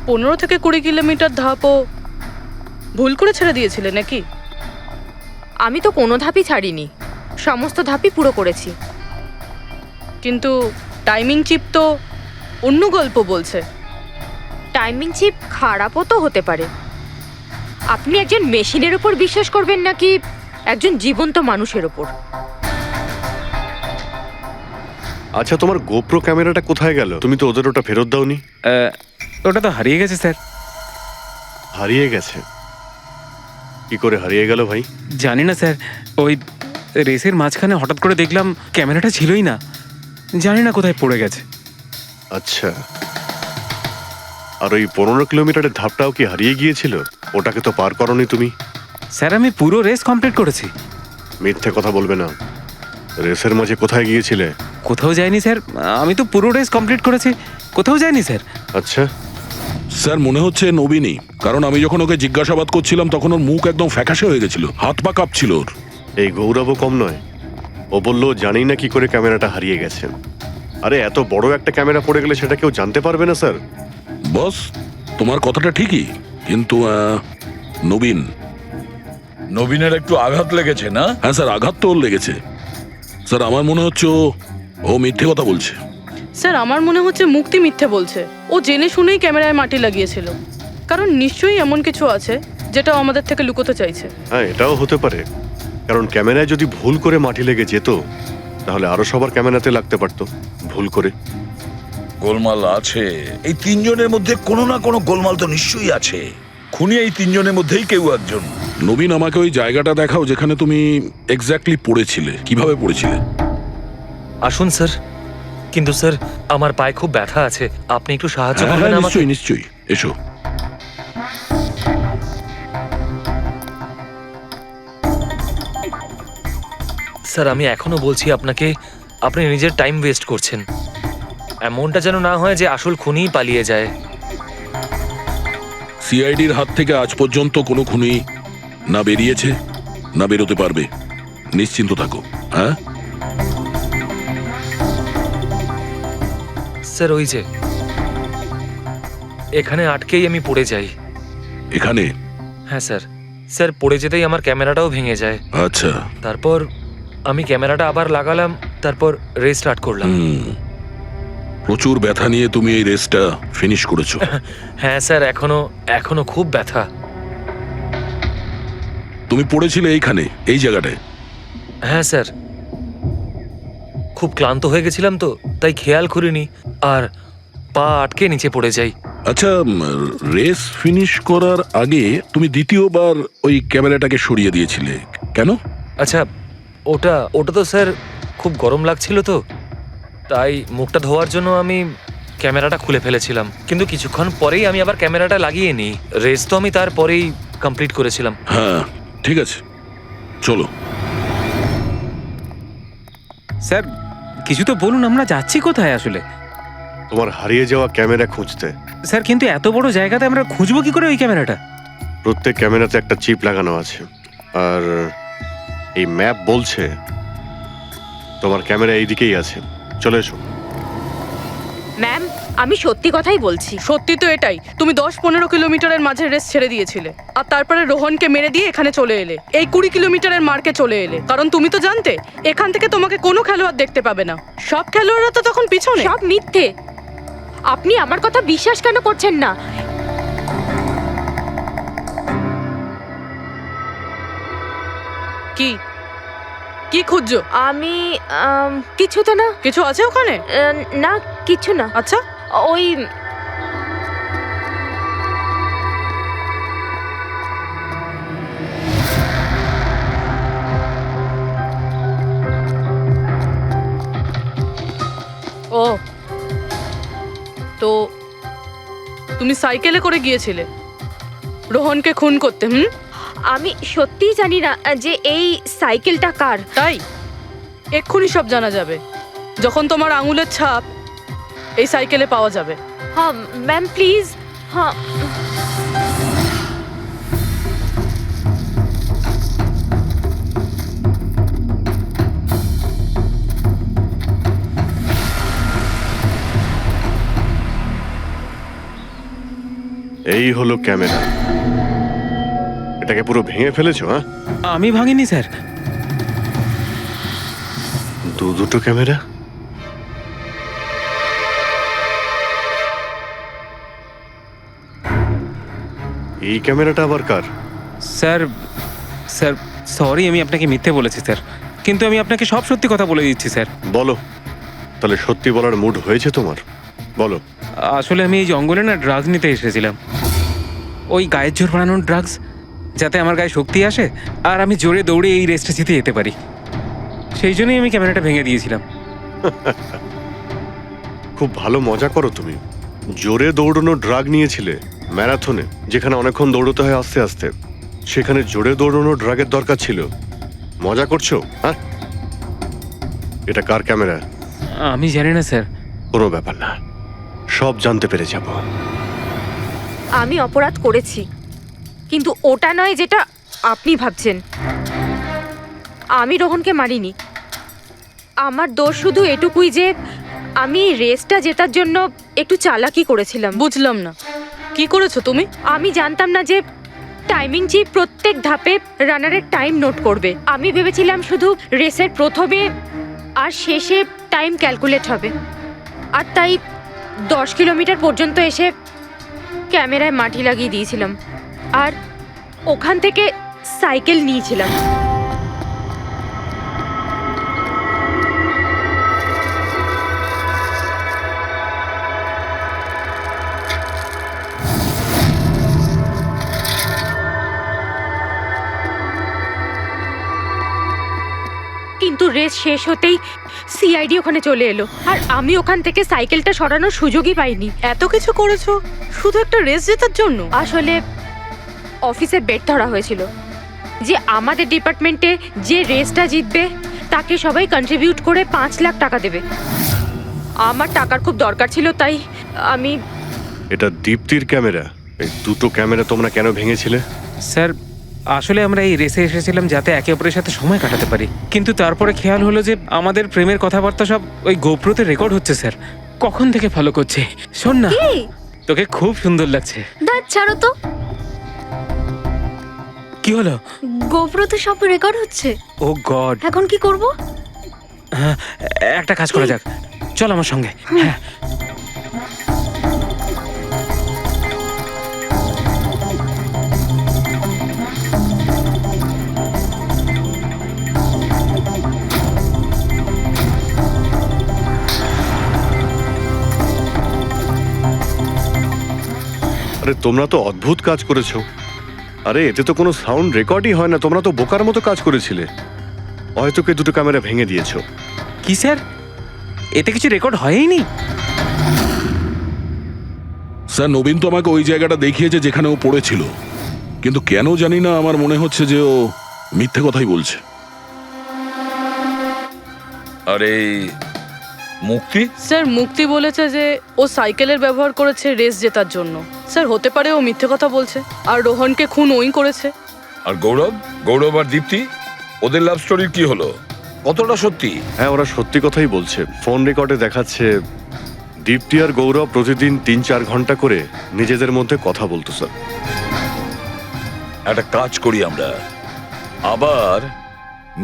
15 থেকে 20 কিলোমিটার ধাপও ভুল করে ছেড়ে দিয়েছিলে নাকি? আমি তো কোনো ধাপই ছাড়িনি, সমস্ত ধাপই পুরো করেছি। কিন্তু টাইমিং চিপ তো অন্য গল্প বলছে। টাইমিং চিপ খারাপও তো হতে পারে। আপনি একজন মেশিনের উপর বিশ্বাস করবেন নাকি একজন জীবন্ত মানুষের উপর? আচ্ছা, তোমার গোপ্রো ক্যামেরাটা কোথায় গেল? তুমি তো ওদের ওটা ফেরত দাওনি। ওটা তো হারিয়ে গেছে স্যার। হারিয়ে গেছে? কি করে হারিয়ে গেল ভাই? জানি না স্যার, ওই রেসের মাঝখানে হঠাৎ করে দেখলাম ক্যামেরাটা ছিলই না, জানি না কোথায় পড়ে গেছে। আচ্ছা, আর ওই 15 কিলোমিটারের ধাপটাও কি হারিয়ে গিয়েছিল? ওটাকে তো পার করনি তুমি। স্যার, আমি পুরো রেস কমপ্লিট করেছি। মিথ্যে কথা বলবে না। রেসের মাঝে কোথায় গিয়েছিলে? কোথাও যায়নি স্যার, আমি তো পুরো রেস কমপ্লিট করেছি, কোথাও যায়নি স্যার। আচ্ছা স্যার, মনে হচ্ছে নবীনই, কারণ আমি যখন ওকে জিজ্ঞাসাবাদ করছিলাম তখন ওর মুখ একদম ফ্যাকাশে হয়ে গেছিল, হাত পা কাঁপছিল ওর। এই গৌরবও কম নয়, ও বললো জানি না কি করে ক্যামেরাটা হারিয়ে গেছে। আরে এত বড় একটা ক্যামেরা পড়ে গেলে সেটা কেউ জানতে পারবে না স্যার। বস, তোমার কথাটা ঠিকই, কিন্তু নবীনের একটু আঘাত লেগেছে না? হ্যাঁ স্যার, আঘাত তো ওর লেগেছে। স্যার, আমার মনে হচ্ছে ও মিথ্যে কথা বলছে। স্যার, আমার মনে হচ্ছে মুক্তি মিথ্যে বলছে। ও জেনে শুনেই ক্যামেরায় মাটি লাগিয়েছিল, কারণ নিশ্চয়ই এমন কিছু আছে যেটা আমাদের থেকে লুকোতে চাইছে। হ্যাঁ, এটাও হতে পারে, কারণ ক্যামেরায় যদি ভুল করে মাটি লেগে যেত তাহলে আরো সবার ক্যামেরাতে লাগতে পারতো ভুল করে। গোলমাল আছে, এই 3 জনের মধ্যে কোনো না কোনো গোলমাল তো নিশ্চয়ই আছে। খুনি এই 3 জনের মধ্যেই কেউ একজন। নবীন, আমাকে ওই জায়গাটা দেখাও যেখানে তুমি এক্স্যাক্টলি পড়েছিলে। কিভাবে পড়েছিলে? আসুন স্যার। কিন্তু স্যার, আমার পায়ে খুব ব্যথা আছে, আপনি একটু সাহায্য করবেন আমাকে? নিশ্চয়ই নিশ্চয়ই, এসো। স্যার আমি এখনো বলছি আপনাকে, আপনি নিজের টাইম ওয়েস্ট করছেন। এমনটা যেন না হয় যে আসল খুনিই পালিয়ে যায়। সিআইডির হাত থেকে আজ পর্যন্ত কোনো খুনি না বেরিয়েছে না বেরোতে পারবে, নিশ্চিন্ত থাকো। হ্যাঁ স্যার ওই যে এখানে আটকেই আমি পড়ে যাই। এখানে? হ্যাঁ স্যার, স্যার পড়ে যেতেই আমার ক্যামেরাটাও ভেঙে যায়। আচ্ছা, তারপর আমি ক্যামেরাটা আবার লাগালাম, তারপর রেস স্টার্ট করলাম। প্রচুর ব্যথা নিয়ে তুমি এই রেসটা ফিনিশ করেছো। হ্যাঁ স্যার, এখনো খুব ব্যথা। তুমি পড়েছিলে এইখানে, এই জায়গাটায়? হ্যাঁ স্যার, খুব ক্লান্ত হয়ে গেছিলাম তো, তাই খেয়াল করিনি আর পা আটকে নিচে পড়ে যাই। আচ্ছা, রেস ফিনিশ করার আগে তুমি দ্বিতীয়বার ওই ক্যামেরাটাকে সরিয়ে দিয়েছিলে কেন? আচ্ছা, ওটা তো স্যার খুব গরম লাগছিল তো, তাই মুখটা ধোয়ার জন্য আমি ক্যামেরাটা খুলে ফেলেছিলাম। কিন্তু কিছুক্ষণ পরেই আমি আবার ক্যামেরাটা লাগিয়ে নিই। রেস তো আমি তারপরেই কমপ্লিট করেছিলাম। হ্যাঁ ঠিক আছে, চলো। স্যার কিছু তো বলুন, আমরা যাচ্ছি কোথায় আসলে? তোমার হারিয়ে যাওয়া ক্যামেরা খুঁজতে। স্যার কিন্তু এত বড় জায়গাতে আমরা খুঁজবো কি করে ওই ক্যামেরাটা? প্রত্যেক ক্যামেরাতে একটা চিপ লাগানো আছে, আর এই ম্যাপ বলছে তোমার ক্যামেরা এইদিকেই আছে। চলে এসো। ম্যাম আমি সত্যি কথাই বলছি। সত্যি তো এটাই, তুমি 10-15 কিলোমিটারের মাঝে রেস ছেড়ে দিয়েছিলে আর তারপরে রোহনকে মেরে দিয়ে এখানে চলে এলে, এই 20 কিলোমিটারের মার্কে চলে এলে। কারণ তুমি তো জানতে এখান থেকে তোমাকে কোনো খেলোয়াড় দেখতে পাবে না। সব খেলোয়াড়রা তো তখন পিছনে। সব মিথ্যে। আপনি আমার কথা বিশ্বাস কেন করছেন না? কি কি খুঁজছো? আমি কিছু তো না। কিছু আছে ওখানে? না কিছু না। আচ্ছা, ওই ও তো তুমি সাইকেলে করে গিয়েছিলে রোহনকে খুন করতে? আমি সত্যিই জানি না যে এই সাইকেলটা কার। তাই এক্ষুনি সব জানা যাবে যখন তোমার আঙুলের ছাপ এই সাইকেলে পাওয়া যাবে। হ্যাঁ ম্যাম প্লিজ। হ্যাঁ এই হলো ক্যামেরা। এটাকে পুরো ভেঙে ফেলেছো? হ্যাঁ আমি ভাঙিনি স্যার। দুটো ক্যামেরা? এই ক্যামেরাটা আবার কার? স্যার স্যার সরি, আমি আপনাকে মিথ্যে বলেছি স্যার, কিন্তু আমি আপনাকে সব সত্যি কথা বলে দিচ্ছি স্যার। বলো তাহলে, সত্যি বলার মুড হয়েছে তোমার? বলো। আসলে আমি এই জঙ্গলে না ড্রাগস নিতে এসেছিলাম, ওই গায়ের জোর বানানোর ড্রাগস, যাতে আমার গায়ে শক্তি আসে আর আমি জোরে দৌড়ে এই রেসটা জিতে যেতে পারি। সেই জন্যই আমি ক্যামেরাটা ভেঙে দিয়েছিলাম। খুব ভালো মজা করো তুমি। জোরে দৌড়ানো ড্রাগ নিয়েছিলে ম্যারাথনে, যেখানে অনেকক্ষণ দৌড়তে হয় আস্তে আস্তে, সেখানে জোরে দৌড়ানো ড্রাগের দরকার ছিল। মজা করছো? হ্যাঁ, এটা কার ক্যামেরা? আমি জানি না স্যার। কোনো ব্যাপার না, সব জানতে পেরে যাব। আমি অপরাধ করেছি, কিন্তু ওটা নয় যেটা আপনি ভাবছেন। আমি রোহনকে মারিনি। আমার দোষ শুধু এটুকুই যে আমি রেসটা জেতার জন্য একটু চালাকি করেছিলাম। বুঝলাম না, কি করেছো তুমি? আমি জানতাম না যে টাইমিং চিপ প্রত্যেক ধাপে রানারের টাইম নোট করবে। আমি ভেবেছিলাম শুধু রেসের প্রথমে আর শেষে টাইম ক্যালকুলেট হবে, আর তাই 10 কিলোমিটার পর্যন্ত এসে ক্যামেরায় মাটি লাগিয়ে দিয়েছিলাম আর ওখান থেকে সাইকেল নিয়েছিলাম। কিন্তু রেস শেষ হতেই সিআইডি ওখানে চলে এলো আর আমি ওখান থেকে সাইকেলটা সরানোর সুযোগই পাইনি। এত কিছু করেছো শুধু একটা রেস জেতার জন্য? আসলে অফিসে বেট ধরা হয়েছিল যে আমাদের ডিপার্টমেন্টে যে রেসটা জিতবে তাকে সবাই কন্ট্রিবিউট করে 5 লাখ টাকা দেবে। আমার টাকার খুব দরকার ছিল, তাই আমি এটা দীপ্তির ক্যামেরা। এই দুটো ক্যামেরা তোমরা কেন ভেঙেছিলে? স্যার আসলে আমরা এই রেসে এসেছিলাম যাতে একে অপরের সাথে সময় কাটাতে পারি, কিন্তু তারপরে খেয়াল হলো যে আমাদের প্রেমের কথাবার্তা সব ওই গোপ্রোতে রেকর্ড হচ্ছে। স্যার কখন থেকে ফলো করছে। শোন না, তোকে খুব সুন্দর লাগছে। দাঁত ছাড়ো তো। কি হলো? গোপ্রোতে সব রেকর্ড হচ্ছে। ও গড, এখন কি করব? একটা কাজ করা যাক, চল আমার সঙ্গে। হ্যাঁ আরে তোমরা তো অদ্ভুত কাজ করেছো। আরে এতে তো কোনো সাউন্ড রেকর্ডই হয় না, তোমরা তো বোকার মতো কাজ করেছিলে। হয়তো কে দুটো ক্যামেরা ভেঙে দিয়েছো। কি স্যার, এতে কিছু রেকর্ড হয়নি? স্যার নবীন তো আমাকে ওই জায়গাটা দেখিয়েছে যেখানে ও পড়েছিল, কিন্তু কেন জানি না আমার মনে হচ্ছে যে ও মিথ্যে কথাই বলছে। আরে মুক্তি? স্যার মুক্তি বলেছে যে ও সাইকেলের ব্যবহার করেছে রেস জেতার জন্য। স্যার হতে পারে ও মিথ্যে কথা বলছে, আর রোহনকে খুন ওই করেছে। আর গৌরব আর দীপ্তি, ওদের লাভ স্টোরির কি হলো? কতটা সত্যি? হ্যাঁ ওরা সত্যি কথাই বলছে। ফোন রেকর্ডে দেখাচ্ছে দীপ্তি আর গৌরব প্রতিদিন 3-4 ঘন্টা করে নিজেদের মধ্যে কথা বলতো। স্যার একটা কাজ করি, আমরা আবার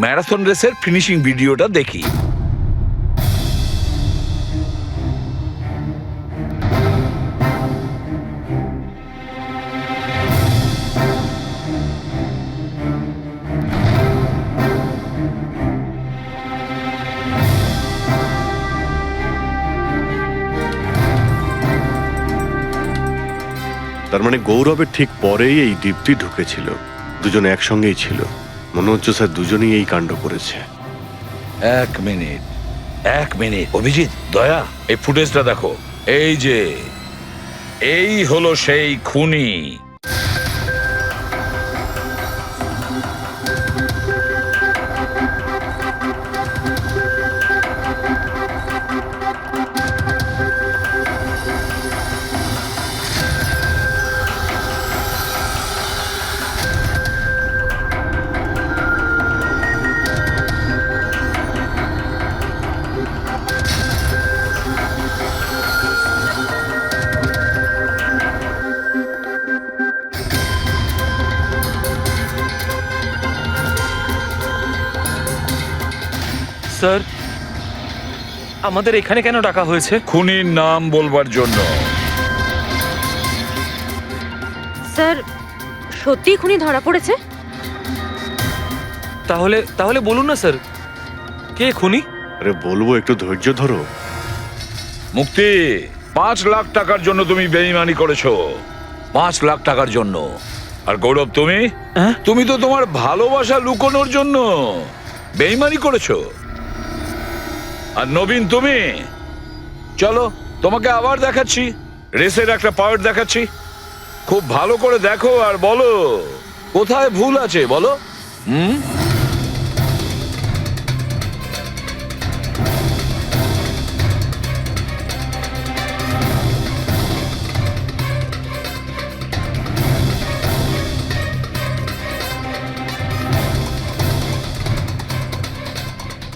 ম্যারাথন রেসের ফিনিশিং ভিডিওটা দেখি। তার মানে গৌরবের ঠিক পরেই এই দীপ্তি ঢুকেছিল। দুজন একসঙ্গেই ছিল। মনে হচ্ছে স্যার দুজনেই এই কাণ্ড করেছে। এক মিনিট অভিজিৎ, দয়া, এই ফুটেজটা দেখো। এই যে এই হলো সেই খুনি। স্যার আমাদের এখানে কেন ডাকা হয়েছে? খুনির নাম বলবার জন্য। স্যার সত্যি খুনি ধরা পড়েছে? তাহলে বলুন না স্যার, কে খুনি? আরে বলবো, একটু ধৈর্য ধরো। মুক্তি, 5 লাখ টাকার জন্য তুমি বেইমানি করেছো। 5 লাখ টাকার জন্য। আর গৌরব তুমি তো তোমার ভালোবাসা লুকোনোর জন্য বেইমানি করেছো। আর নবীন তুমি, চলো তোমাকে আবার দেখাচ্ছি, রেসের একটা পার্ট দেখাচ্ছি। খুব ভালো করে দেখো আর বলো কোথায় ভুল আছে, বলো।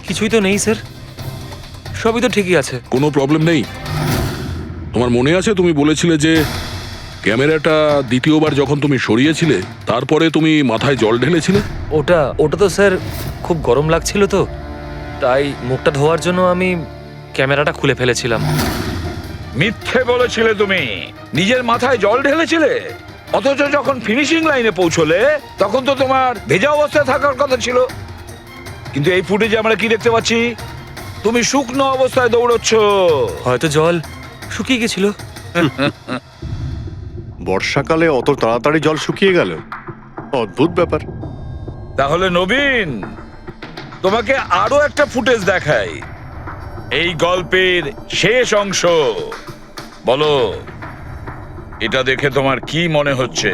কিছুই তো নেই স্যার, সবই তো ঠিকই আছে। কোনো প্রবলেম নেই। তোমার মনে আছে তুমি বলেছিলে যে ক্যামেরাটা দ্বিতীয়বার যখন তুমি সরিয়েছিলে তারপরে তুমি মাথায় জল ঢেলেছিলে? ওটা তো স্যার খুব গরম লাগছিল, তো তাই মুখটা ধোয়ার জন্য আমি ক্যামেরাটা খুলে ফেলেছিলাম। মিথ্যে বলেছিলে তুমি, নিজের মাথায় জল ঢেলেছিলে। অথচ যখন ফিনিশিং লাইনে পৌঁছলে তখন তো তোমার ভেজা অবস্থায় থাকার কথা ছিল। কিন্তু এই ফুটেজে আমরা কি দেখতে পাচ্ছি? তুমি শুকনো অবস্থায় দৌড়চ্ছ। হয়তো জল শুকিয়ে গেছিল। বর্ষাকালে অত তাড়াতাড়ি জল শুকিয়ে গেল, অদ্ভুত ব্যাপার। তাহলে নবীন, তোমাকে আরো একটা ফুটেজ দেখাই, এই গল্পের শেষ অংশ। বলো, এটা দেখে তোমার কি মনে হচ্ছে?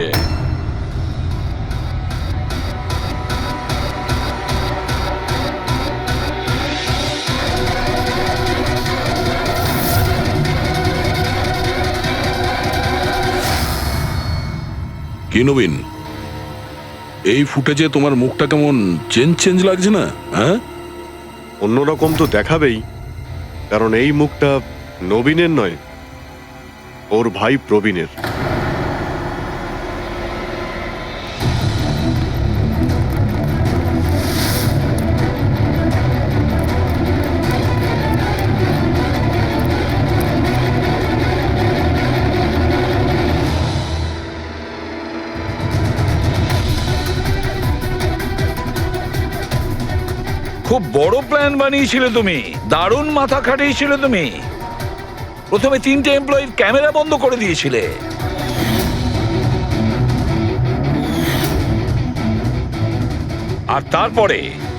কি নবীন, এই ফুটেজে তোমার মুখটা কেমন চেঞ্জ লাগছে না? হ্যাঁ, অন্যরকম তো দেখাবেই, কারণ এই মুখটা নবীনের নয়, ওর ভাই প্রবীণের। খুব বড় প্ল্যান বানিয়েছিলে তুমি, দারুণ মাথা খাটিয়েছিলে তুমি। প্রথমে 3টে এমপ্লয়ির ক্যামেরা বন্ধ করে দিয়েছিলে, আর তারপরে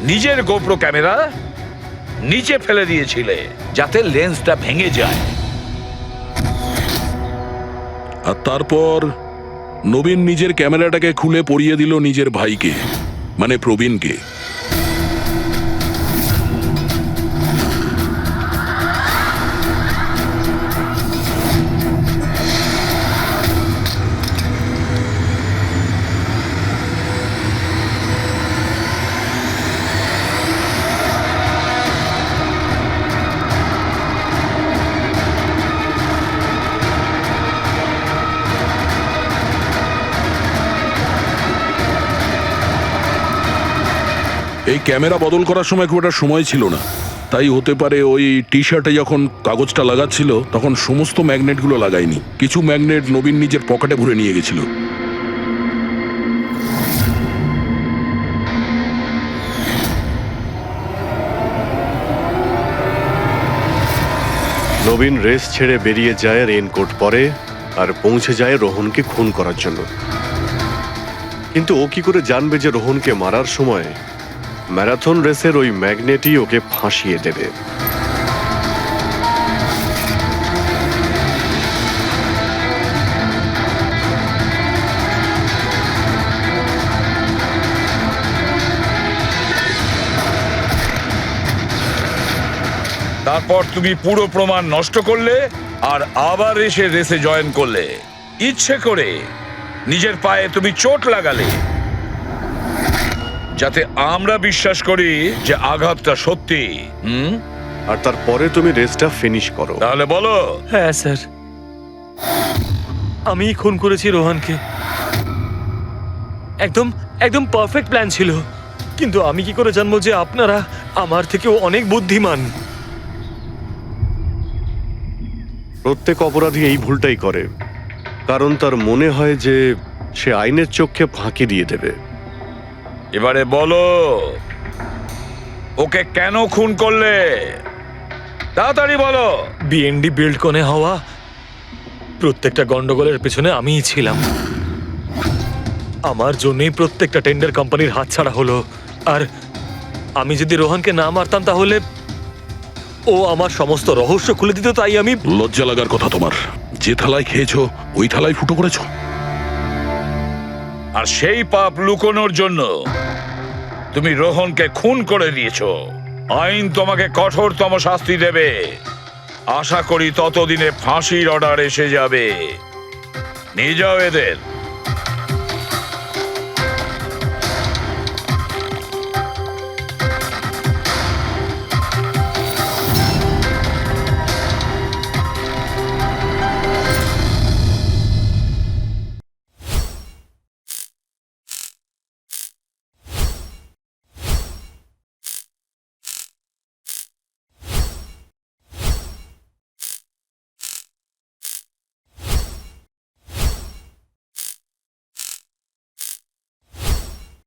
নিজের গোপ্রো ক্যামেরা নিচে ফেলে দিয়েছিলে যাতে লেন্সটা ভেঙে যায়। আর তারপর নবীন নিজের ক্যামেরাটাকে খুলে পরিয়ে দিল নিজের ভাইকে, মানে প্রবীণকে। এই ক্যামেরা বদল করার সময় খুব একটা সময় ছিল না, তাই হতে পারে ওই টি শার্টে যখন কাগজটা লাগাচ্ছিল তখন সমস্ত ম্যাগনেটগুলো লাগায়নি, কিছু ম্যাগনেট নবীন নিজের পকেটে ভরে নিয়ে গেছিল। নবীন রেস ছেড়ে বেরিয়ে যায় রেইনকোট পরে আর পৌঁছে যায় রোহনকে খুন করার জন্য। কিন্তু ও কি করে জানবে যে রোহনকে মারার সময় ম্যারাথন রেসের ওই ম্যাগনেটই ওকে ফাঁসিয়ে দেবে? তারপর তুমি পুরো প্রমাণ নষ্ট করলে আর আবার এসে রেসে জয়েন করলে। ইচ্ছে করে নিজের পায়ে তুমি চোট লাগালে যাতে আমরা বিশ্বাস করি যে আঘাতটা সত্যি। আর তারপরে তুমি রেসটা ফিনিশ করো। তাহলে বলো। হ্যাঁ স্যার, আমি খুন করেছি রোহানকে। একদম একদম পারফেক্ট প্ল্যান ছিল, কিন্তু আমি কি করে জানবো যে আপনারা আমার থেকেও অনেক বুদ্ধিমান? প্রত্যেক অপরাধী এই ভুলটাই করে, কারণ তার মনে হয় যে সে আইনের চোখে ফাঁকি দিয়ে দেবে। এবারে বলো, ওকে কেন খুন করলে? তাড়াতাড়ি বলো। বিএনডি বিল্ডকনে হওয়া প্রত্যেকটা গন্ডগোলের পেছনে আমিই ছিলাম। আমার জন্যই প্রত্যেকটা টেন্ডার কোম্পানির হাতছাড়া হলো। আর আমি যদি রোহনকে না মারতাম তাহলে ও আমার সমস্ত রহস্য খুলে দিত। তাই আমি... লজ্জা লাগার কথা তোমার, যে থালায় খেয়েছো ওই থালায় ফুটো করেছো। আর সেই পাপ লুকোনোর জন্য তুমি রোহনকে খুন করে দিয়েছো। আইন তোমাকে কঠোরতম শাস্তি দেবে। আশা করি ততদিনে ফাঁসির অর্ডার এসে যাবে। নিয়ে যাও এদের।